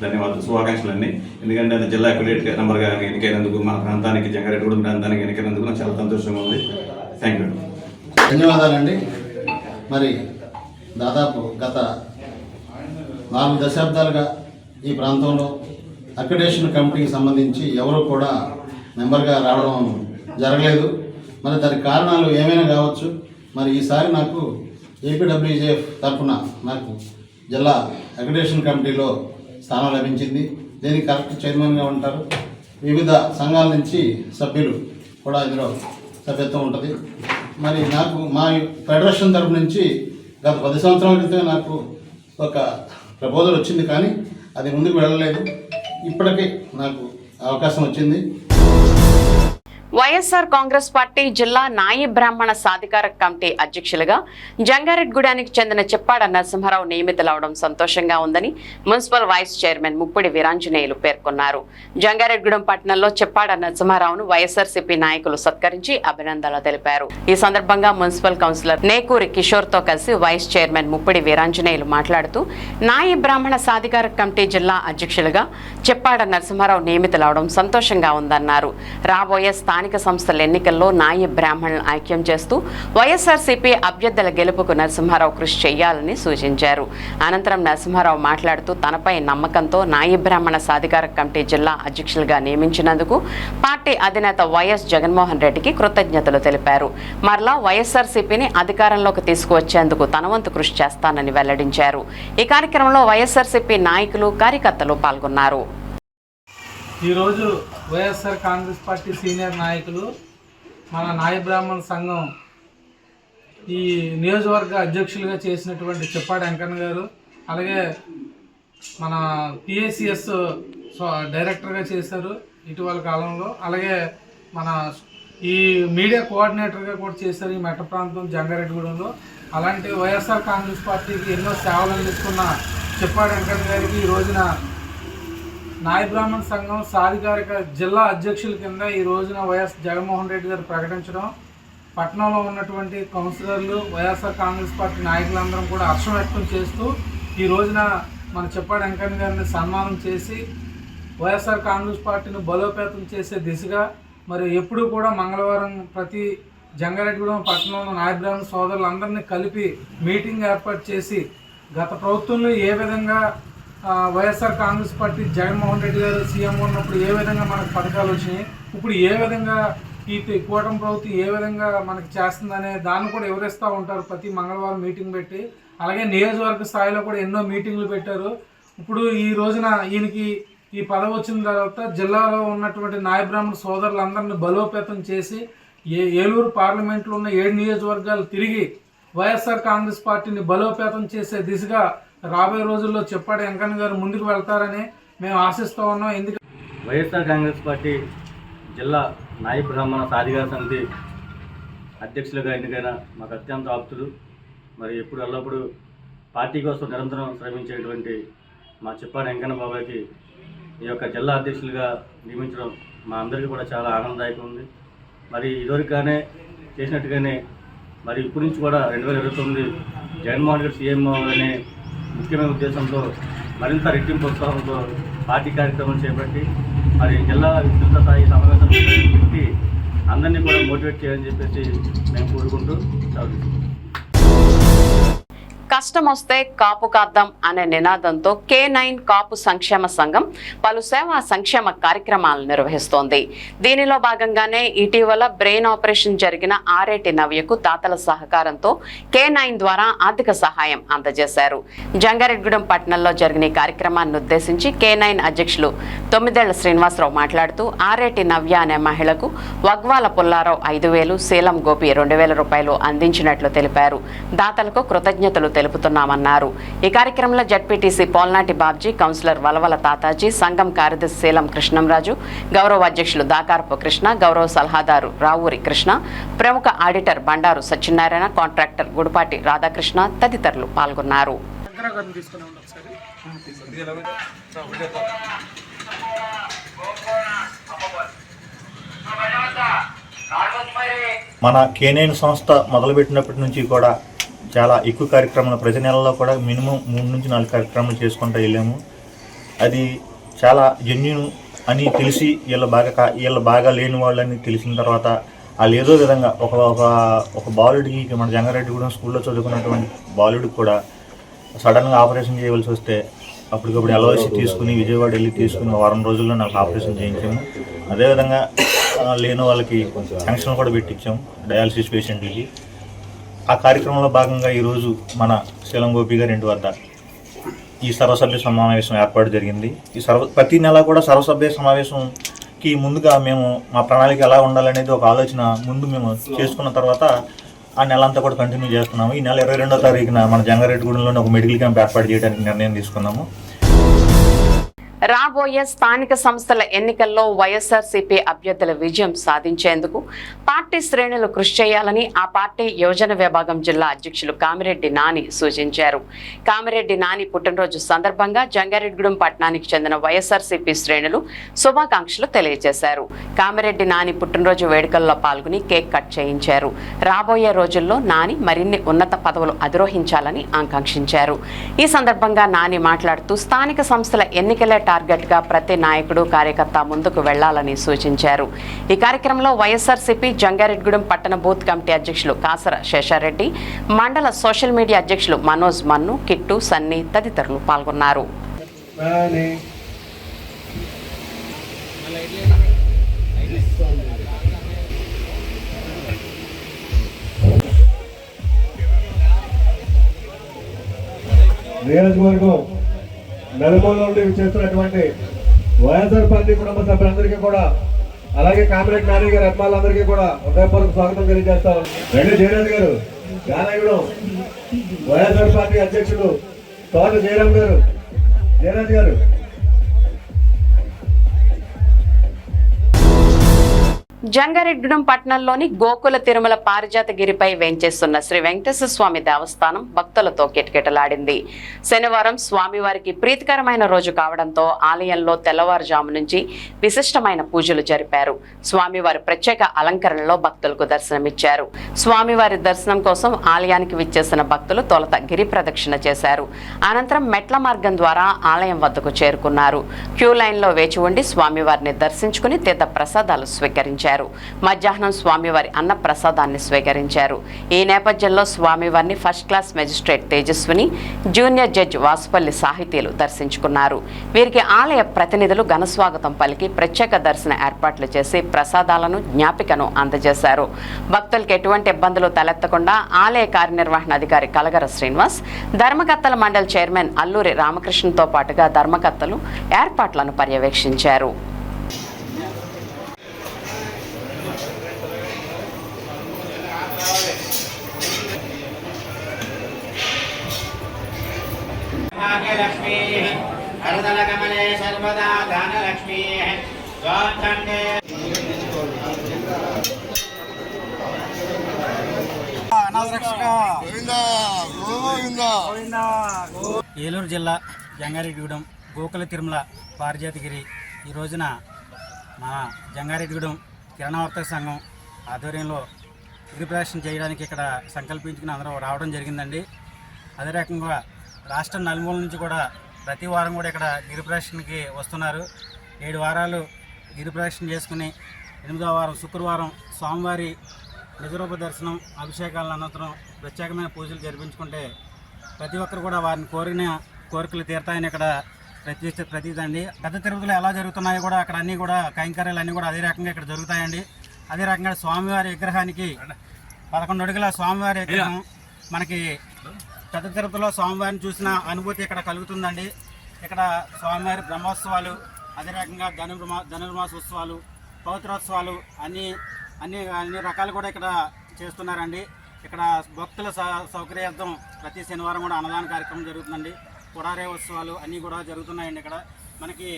ధన్యవాదాలు, శుభాకాంక్షలన్నీ. ఎందుకంటే అది జిల్లా అక్రిడేట్ మెంబర్గా ఎన్నికైనందుకు, మన ప్రాంతానికి జంగారెడ్డిగూడెం ప్రాంతానికి ఎన్నికైనందుకు నాకు చాలా సంతోషంగా ఉంది. Thank you. ధన్యవాదాలండి. మరి దాదాపు గత 4 దశాబ్దాలుగా ఈ ప్రాంతంలో అక్రిడేషన్ కమిటీకి సంబంధించి ఎవరు కూడా మెంబర్గా రావడం జరగలేదు. మరి దానికి కారణాలు ఏమైనా కావచ్చు. మరి ఈసారి నాకు ఏపీడబ్ల్యూజేఎఫ్ తరఫున నాకు జిల్లా అక్రిడేషన్ కమిటీలో స్థానం లభించింది. దీనికి కరెక్ట్ చైర్మన్గా ఉంటారు. వివిధ సంఘాల నుంచి సభ్యులు కూడా ఇందులో సభ్యత్వం ఉంటుంది. మరి నాకు మా ఫెడరేషన్ తరఫు నుంచి గత 10 సంవత్సరాల క్రితమే నాకు ఒక ప్రపోజల్ వచ్చింది, కానీ అది ముందుకు వెళ్ళలేదు. ఇప్పటికీ నాకు అవకాశం వచ్చింది. వైఎస్ఆర్ కాంగ్రెస్ పార్టీ జిల్లా నాయి బ్రాహ్మణ సాధికార కమిటీ అధ్యక్షులుగా జంగారెడ్డిగూడానికి చెందిన చెప్పాడ నరసింహారావు నియమితులవడం సంతోషంగా ఉందని municipal vice chairman Muppidi Veeranjaneyulu పేర్కొన్నారు. జంగారెడ్డిగూడెం పట్టణంలో చెప్పాడ నరసింహారావును వైఎస్ఆర్సీపీ నాయకులు సత్కరించి అభినందనలు తెలిపారు. ఈ సందర్భంగా మున్సిపల్ కౌన్సిలర్ నేకూరి కిషోర్తో కలిసి వైస్ చైర్మన్ ముప్పిడి వీరాంజనేయులు మాట్లాడుతూ, నాయి బ్రాహ్మణ సాధికార కమిటీ జిల్లా అధ్యక్షులుగా చెప్పాడ నరసింహారావు నియమితులవడం సంతోషంగా ఉందన్నారు. రాబోయే స్థానిక సంస్థల ఎన్నికల్లో నాయి బ్రాహ్మణులను ఐక్యం చేస్తూ వైఎస్ఆర్సీపీ అభ్యర్థుల గెలుపుకు నరసింహారావు కృషి చేయాలని సూచించారు. అనంతరం నరసింహారావు మాట్లాడుతూ, తనపై నమ్మకంతో నాయి బ్రాహ్మణ సాధికార కమిటీ జిల్లా అధ్యక్షులుగా నియమించినందుకు పార్టీ అధినేత వైఎస్ జగన్మోహన్ రెడ్డికి కృతజ్ఞతలు తెలిపారు. మరలా వైఎస్ఆర్సీపీని అధికారంలోకి తీసుకువచ్చేందుకు తన వంతు కృషి చేస్తానని వెల్లడించారు. ఈ కార్యక్రమంలో వైఎస్ఆర్సీపీ నాయకులు, కార్యకర్తలు పాల్గొన్నారు. ఈరోజు వైఎస్ఆర్ కాంగ్రెస్ పార్టీ సీనియర్ నాయకులు, మన నాయ బ్రాహ్మణ సంఘం ఈ నియోజకవర్గ అధ్యక్షులుగా చేసినటువంటి చెప్పాడి వెంకన్న గారు, అలాగే మన పిఏసిఎస్ డైరెక్టర్గా చేశారు ఇటీవల కాలంలో, అలాగే మన ఈ మీడియా కోఆర్డినేటర్గా కూడా చేశారు ఈ మెట్ట ప్రాంతం జంగారెడ్డిగూడెంలో. అలాంటి వైఎస్ఆర్ కాంగ్రెస్ పార్టీకి ఎన్నో సేవలు అందిస్తున్న చెప్పాడు వెంకన్న గారికి ఈ రోజున నాయ బ్రాహ్మణ సంఘం సాధికారిక జిల్లా అధ్యక్షుల కింద ఈ రోజున వైఎస్ జగన్మోహన్ రెడ్డి గారు ప్రకటించడం, పట్టణంలో ఉన్నటువంటి కౌన్సిలర్లు, వైఎస్ఆర్ కాంగ్రెస్ పార్టీ నాయకులందరం కూడా హర్షం వ్యక్తం చేస్తూ ఈ రోజున మన చెప్పాడు వెంకన్న గారిని సన్మానం చేసి వైఎస్ఆర్ కాంగ్రెస్ పార్టీని బలోపేతం చేసే దిశగా మరి ఎప్పుడూ కూడా మంగళవారం ప్రతి జంగారెడ్డిగూడెం పట్టణంలో నాయ బ్రాహ్మణ సోదరులందరినీ కలిపి మీటింగ్ ఏర్పాటు చేసి గత ప్రభుత్వంలో ఏ విధంగా వైఎస్ఆర్ కాంగ్రెస్ పార్టీ జగన్మోహన్ రెడ్డి గారు సీఎం ఉన్నప్పుడు ఏ విధంగా మనకు పథకాలు వచ్చినాయి, ఇప్పుడు ఏ విధంగా ఈ కూటమి ప్రభుత్వం ఏ విధంగా మనకి చేస్తుందనే దాన్ని కూడా వివరిస్తూ ఉంటారు ప్రతి మంగళవారం మీటింగ్ పెట్టి. అలాగే నియోజకవర్గ స్థాయిలో కూడా ఎన్నో మీటింగ్లు పెట్టారు. ఇప్పుడు ఈ రోజున ఈయనకి ఈ పదవి వచ్చిన తర్వాత జిల్లాలో ఉన్నటువంటి నాయ బ్రాహ్మణ సోదరులందరినీ బలోపేతం చేసి ఏలూరు పార్లమెంట్లో ఉన్న 7 నియోజకవర్గాలు తిరిగి వైఎస్ఆర్ కాంగ్రెస్ పార్టీని బలోపేతం చేసే దిశగా రాబోయే రోజుల్లో చెప్పాడు వెంకన్న గారు ముందుకు వెళ్తారని మేము ఆశిస్తూ ఉన్నాం. ఎందుకంటే వైఎస్ఆర్ కాంగ్రెస్ పార్టీ జిల్లా నాయ బ్రాహ్మణ సాధికార సమితి అధ్యక్షులుగా ఎన్నికైన మాకు అత్యంత ఆప్తులు, మరి ఎప్పుడు ఎల్లప్పుడూ పార్టీ కోసం నిరంతరం శ్రమించేటువంటి మా చెప్పాడు వెంకన్న బాబాయ్కి ఈ యొక్క జిల్లా అధ్యక్షులుగా నియమించడం మా అందరికీ కూడా చాలా ఆనందదాయకం ఉంది. మరి ఇదివరకుగానే చేసినట్టుగానే మరి ఇప్పటి నుంచి కూడా 2029 జగన్మోహన్ రెడ్డి సీఎం అనే ముఖ్యమైన ఉద్దేశంతో మరింత రెట్టింపు ఉత్సాహంతో పార్టీ కార్యక్రమాలు చేపట్టి మరి జిల్లా విస్తృత స్థాయి సమావేశం పెట్టి అందరినీ కూడా మోటివేట్ చేయాలని చెప్పేసి మేము కోరుకుంటూ సాగుతున్నాం. కష్టం వస్తే కాపు కాద్దాం అనే నినాదంతో K9 కాపు సంక్షేమ సంఘం పలు సేవా సంక్షేమ కార్యక్రమాలు నిర్వహిస్తోంది. దీనిలో భాగంగానే ఇటీవల బ్రెయిన్ ఆపరేషన్ జరిగిన ఆరేటి నవ్యకు దాతల సహకారంతో K9 ద్వారా ఆర్థిక సహాయం అందజేశారు. జంగారెడ్డిగూడెం పట్టణంలో జరిగిన ఈ కార్యక్రమాన్ని ఉద్దేశించి K9 అధ్యక్షులు 9 శ్రీనివాసరావు మాట్లాడుతూ ఆరేటి నవ్య అనే మహిళకు వగ్వాల పుల్లారావు 5,000, శీలం గోపి 2,000 రూపాయలు అందించినట్లు తెలిపారు. దాతలకు కృతజ్ఞతలు తెలుపుతున్నామన్నారు. ఈ కార్యక్రమంలో జడ్పీటీసీ పోల్నాటి బాబ్జీ, కౌన్సిలర్ వలవల తాతాజీ, సంఘం కార్యదర్శి శీలం కృష్ణంరాజు, గౌరవ అధ్యక్షులు దాకారపు కృష్ణ, గౌరవ సలహాదారు రావూరి కృష్ణ, ప్రముఖ ఆడిటర్ బండారు సత్యనారాయణ, కాంట్రాక్టర్ గుడిపాటి రాధాకృష్ణ తదితరులు పాల్గొన్నారు. మన K9 సంస్థ మొదలుపెట్టినప్పటి నుంచి కూడా చాలా ఎక్కువ కార్యక్రమాలు ప్రతి నెలలో కూడా మినిమం 3 నుంచి 4 కార్యక్రమాలు చేసుకుంటూ వెళ్ళాము. అది చాలా జెన్యూన్ అని తెలిసి వీళ్ళు బాగా లేని వాళ్ళని తెలిసిన తర్వాత వాళ్ళు ఏదో విధంగా ఒక బాలుడికి మన జంగారెడ్డిగూడెం స్కూల్లో చదువుకున్నటువంటి బాలుడికి కూడా సడన్గా ఆపరేషన్ చేయవలసి వస్తే అప్పటికప్పుడు ఎల్ఓసి తీసుకుని విజయవాడ వెళ్ళి తీసుకుని వారం రోజుల్లో నాకు ఆపరేషన్ చేయించాము. అదేవిధంగా లేని వాళ్ళకి ఫంక్షన్ కూడా పెట్టించాము డయాలసిస్ పేషెంట్లకి. ఆ కార్యక్రమంలో భాగంగా ఈరోజు మన శీలం గోపి గారి ఇంటి వద్ద ఈ సర్వసభ్య సమావేశం ఏర్పాటు జరిగింది. ప్రతి నెల కూడా సర్వసభ్య సమావేశంకి ముందుగా మేము మా ప్రణాళిక ఎలా ఉండాలనేది ఒక ఆలోచన ముందు మేము చేసుకున్న తర్వాత ఆ నెల అంతా కూడా కంటిన్యూ చేస్తున్నాము. ఈ నెల 22వ తారీఖున మన జంగారెడ్డిగూడెంలోని ఒక మెడికల్ క్యాంప్ ఏర్పాటు చేయడానికి నిర్ణయం తీసుకున్నాము. రాబోయే స్థానిక సంస్థల ఎన్నికల్లో వైఎస్ఆర్సీపీ అభ్యర్థుల విజయం సాధించేందుకు పార్టీ శ్రేణులు కృషి చేయాలని ఆ పార్టీ యోజన విభాగం జిల్లా అధ్యక్షులు కామిరెడ్డి నాని సూచించారు. కామిరెడ్డి నాని పుట్టినరోజు సందర్భంగా జంగారెడ్డిగూడెం పట్టణానికి చెందిన వైఎస్ఆర్సీపీ శ్రేణులు శుభాకాంక్షలు తెలియజేశారు. కామిరెడ్డి నాని పుట్టినరోజు వేడుకల్లో పాల్గొని కేక్ కట్ చేయించారు. రాబోయే రోజుల్లో నాని మరిన్ని ఉన్నత పదవులు అధిరోహించాలని ఆకాంక్షించారు. ఈ సందర్భంగా నాని మాట్లాడుతూ స్థానిక సంస్థల ఎన్నికలే టార్గెట్ గా ప్రతి నాయకుడు కార్యకర్త ముందుకు వెళ్లాలని సూచించారు. ఈ కార్యక్రమంలో వైఎస్ఆర్సీపీ జంగారెడ్డిగూడెం పట్టణ బూత్ కమిటీ అధ్యక్షులు కాసర శేషారెడ్డి, మండల సోషల్ మీడియా అధ్యక్షులు మనోజ్ మన్ను, కిట్టు, సన్నీ తదితరులు పాల్గొన్నారు. నియోజకవర్గం నలుమూల నుండి చేస్తున్నటువంటి వైఎస్ఆర్ పార్టీ కుటుంబ సభ్యులందరికీ కూడా, అలాగే కామిరెడ్డి నాని గారి అభిమానులందరికీ కూడా హృదయపూర్వక స్వాగతం తెలియజేస్తా ఉన్నాం. రెడ్డి జయరాజ్ గారు, జానగూడెం వైఎస్ఆర్ పార్టీ అధ్యక్షుడు తోట జయరాజ్ గారు. జంగారెడ్డిగూడెం పట్టణంలోని గోకుల తిరుమల పారిజాతగిరిపై వేంచేస్తున్న శ్రీ వెంకటేశ్వర స్వామి దేవస్థానం భక్తులతో కిటకిటలాడింది. శనివారం స్వామివారికి ప్రీతికరమైన రోజు కావడంతో ఆలయంలో తెల్లవారుజాము నుంచి విశిష్టమైన పూజలు జరిపారు. స్వామివారి ప్రత్యేక అలంకరణలో భక్తులకు దర్శనమిచ్చారు. స్వామివారి దర్శనం కోసం ఆలయానికి విచ్చేసిన భక్తులు తొలుత గిరి ప్రదక్షిణ చేశారు. అనంతరం మెట్ల మార్గం ద్వారా ఆలయం వద్దకు చేరుకున్నారు. క్యూ లైన్లో వేచి ఉండి స్వామివారిని దర్శించుకుని తీర్థ ప్రసాదాలు స్వీకరించారు. మధ్యాహ్నం స్వామివారి అన్న ప్రసాదాన్ని స్వీకరించారు. ఈ నేపథ్యంలో స్వామివారిని first class magistrate Tejaswini, junior judge Vasupalli సాహితీలు దర్శించుకున్నారు. వీరికి ఆలయ ప్రతినిధులు ఘనస్వాగతం పలికి ప్రత్యేక దర్శన ఏర్పాట్లు చేసి ప్రసాదాలను, జ్ఞాపికను అందజేశారు. భక్తులకు ఎటువంటి ఇబ్బందులు తలెత్తకుండా ఆలయ కార్యనిర్వహణ అధికారి కలగర శ్రీనివాస్, ధర్మకర్తల మండలి చైర్మన్ అల్లూరి రామకృష్ణతో పాటుగా ధర్మకర్తలు ఏర్పాట్లను పర్యవేక్షించారు. ఏలూరు జిల్లా జంగారెడ్డిగూడెం గోకుల తిరుమల పారిజాతగిరి ఈ రోజున మన జంగారెడ్డిగూడెం కిరాణా వర్తక సంఘం ఆధ్వర్యంలో గిరిప్రదక్షిణ చేయడానికి ఇక్కడ సంకల్పించుకుని అందరూ రావడం జరిగిందండి. అదే రకంగా రాష్ట్రం నలుమూల నుంచి కూడా ప్రతి వారం కూడా ఇక్కడ గిరిప్రదక్షిణకి వస్తున్నారు. 7 వారాలు గిరిప్రదక్షిణ చేసుకుని 8వ వారం శుక్రవారం స్వామివారి నిజరూప దర్శనం, అభిషేకాల అనంతరం ప్రత్యేకమైన పూజలు జరిపించుకుంటే ప్రతి ఒక్కరు కూడా వారిని కోరిన కోరికలు తీరుతాయని ఇక్కడ ప్రతీదండి. పెద్ద తిరుపతిలో ఎలా జరుగుతున్నాయో కూడా అక్కడ అన్నీ కూడా కైంకర్యాలు అన్నీ కూడా అదే రకంగా ఇక్కడ జరుగుతాయండి. అదే రకంగా స్వామివారి విగ్రహానికి 11 అడుగుల స్వామివారి విగ్రహం మనకి పెద్ద తిరుపతిలో స్వామివారిని చూసిన అనుభూతి ఇక్కడ కలుగుతుందండి. ఇక్కడ స్వామివారి బ్రహ్మోత్సవాలు, అదే రకంగా ధనుర్మాస ఉత్సవాలు, పవిత్రోత్సవాలు అన్ని రకాలు కూడా ఇక్కడ చేస్తున్నారండి. ఇక్కడ భక్తుల సౌకర్యార్థం ప్రతి శనివారం కూడా అన్నదాన కార్యక్రమం జరుగుతుందండి. పురారే ఉత్సవాలు అన్నీ కూడా జరుగుతున్నాయండి. ఇక్కడ మనకి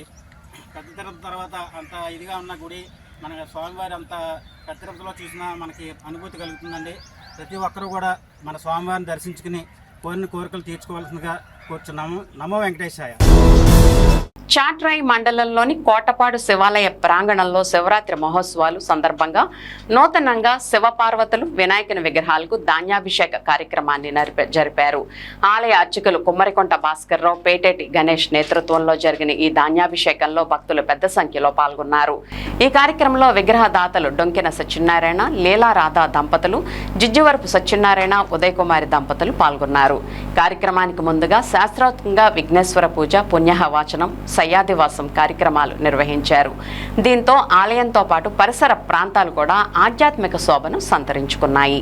పెద్ద తిరుపతి తర్వాత అంత ఇదిగా ఉన్న గుడి, మన స్వామివారి అంత పెద్ద తిరుపతిలో చూసినా మనకి అనుభూతి కలుగుతుందండి. ప్రతి ఒక్కరూ కూడా మన స్వామివారిని దర్శించుకుని కోరిన కోరికలు తీర్చుకోవాల్సిందిగా కోరుచున్నాము. నమో వెంకటేశాయ. చాట్రాయి మండలంలోని కోటపాడు శివాలయ ప్రాంగణంలో శివరాత్రి మహోత్సవాలు సందర్భంగా నూతనంగా శివపార్వతులు, వినాయకుని విగ్రహాలకు ధాన్యాభిషేక కార్యక్రమాన్ని జరిపారు. ఆలయ అర్చకులు కుమ్మరికొంట భాస్కర్రావు, పేటేటి గణేష్ నేతృత్వంలో జరిగిన ఈ ధాన్యాభిషేకంలో భక్తులు పెద్ద సంఖ్యలో పాల్గొన్నారు. ఈ కార్యక్రమంలో విగ్రహదాతలు డొంకిన సత్యనారాయణ, లీలా రాధా దంపతులు, జిజ్జువరపు సత్యనారాయణ, ఉదయ్ కుమారి దంపతులు పాల్గొన్నారు. కార్యక్రమానికి ముందుగా శాస్త్రోక్తంగా విఘ్నేశ్వర పూజ, పుణ్యహవాచనం, సయ్యాదివాసం కార్యక్రమాలు నిర్వహించారు. దీంతో ఆలయంతో పాటు పరిసర ప్రాంతాలు కూడా ఆధ్యాత్మిక శోభను సంతరించుకున్నాయి.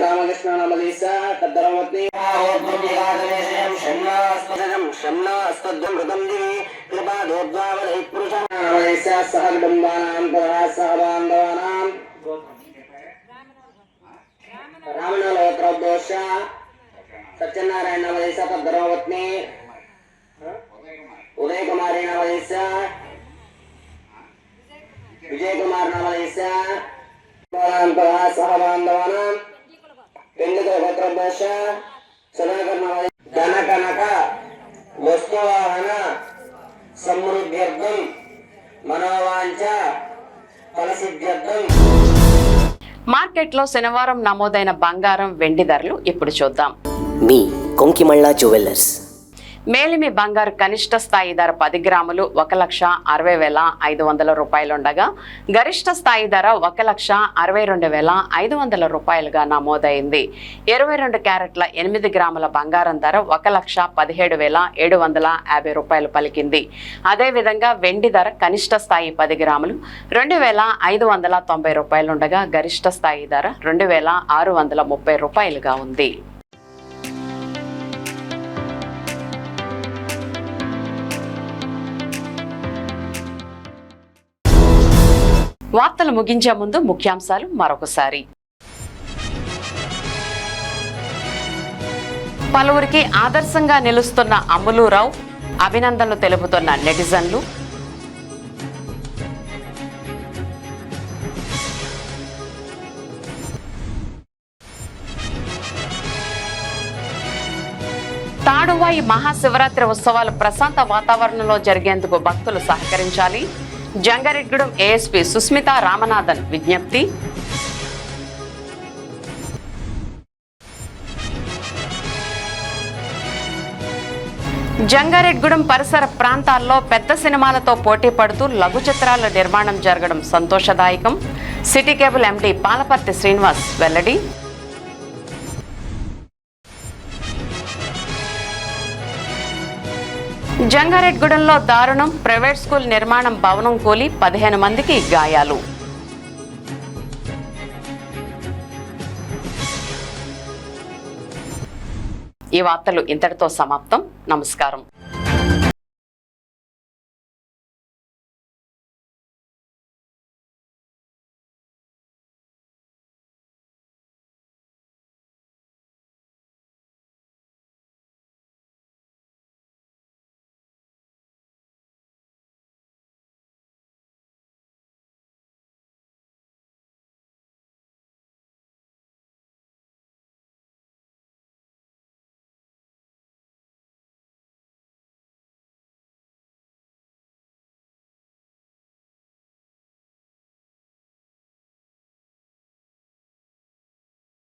రామకృష్ణ నమదేశ తద్దరవతి రామణోత్రోదోష సత్యనారాయణ నమదేశ తద్దరవత్ని ఉదయ్ కుమారి నమదేశ విజయ్ కుమార్ నమదేశ సహబాంధవానాం గోత్రభాష సుధాకర్ ధనకనక వస్తువాహన సమృద్ధ్యర్థం మనోవాంఛ ఫలసిద్ధ్యర్థం. మార్కెట్లో శనివారం నమోదైన బంగారం, వెండి ధరలు ఇప్పుడు చూద్దాం. మీ కొంకిమళ్ళ జ్యువెలర్స్. మేలిమి బంగారు కనిష్ట స్థాయి ధర 10 గ్రాములు 1,60,500 రూపాయలుండగా గరిష్ట స్థాయి ధర 1,62,500 రూపాయలుగా నమోదైంది. 22 క్యారెట్ల 8 గ్రాముల బంగారం ధర 1,17,750 రూపాయలు పలికింది. అదేవిధంగా వెండి ధర కనిష్ట స్థాయి 10 గ్రాములు 2,590 రూపాయలుండగా గరిష్ట స్థాయి ధర 2,630 రూపాయలుగా ఉంది. వార్తలు ముగించే ముందు ముఖ్యాంశాలు మరొకసారి. పలువురికి ఆదర్శంగా నిలుస్తున్న అమ్ములూరావు, అభినందనలు తెలుపుతున్న నెటిజన్లు. తాడువాయి మహాశివరాత్రి ఉత్సవాలు ప్రశాంత వాతావరణంలో జరిగేందుకు భక్తులు సహకరించాలి. జంగారెడ్డిగూడెం ఏఎస్పీ సుస్మితా రామనాథన్ విజ్ఞప్తి. జంగారెడ్డిగూడెం పరిసర ప్రాంతాల్లో పెద్ద సినిమాలతో పోటీ పడుతూ లఘు చిత్రాల నిర్మాణం జరగడం సంతోషదాయకం. City cable MD Palaparthi Srinivas వెల్లడి. జంగారెడ్డిగూడెంలో దారుణం, ప్రైవేట్ స్కూల్ నిర్మాణం భవనం కూలి 15 మందికి గాయాలు. ఈ వార్తలు ఇంతటితో సమాప్తం. నమస్కారం.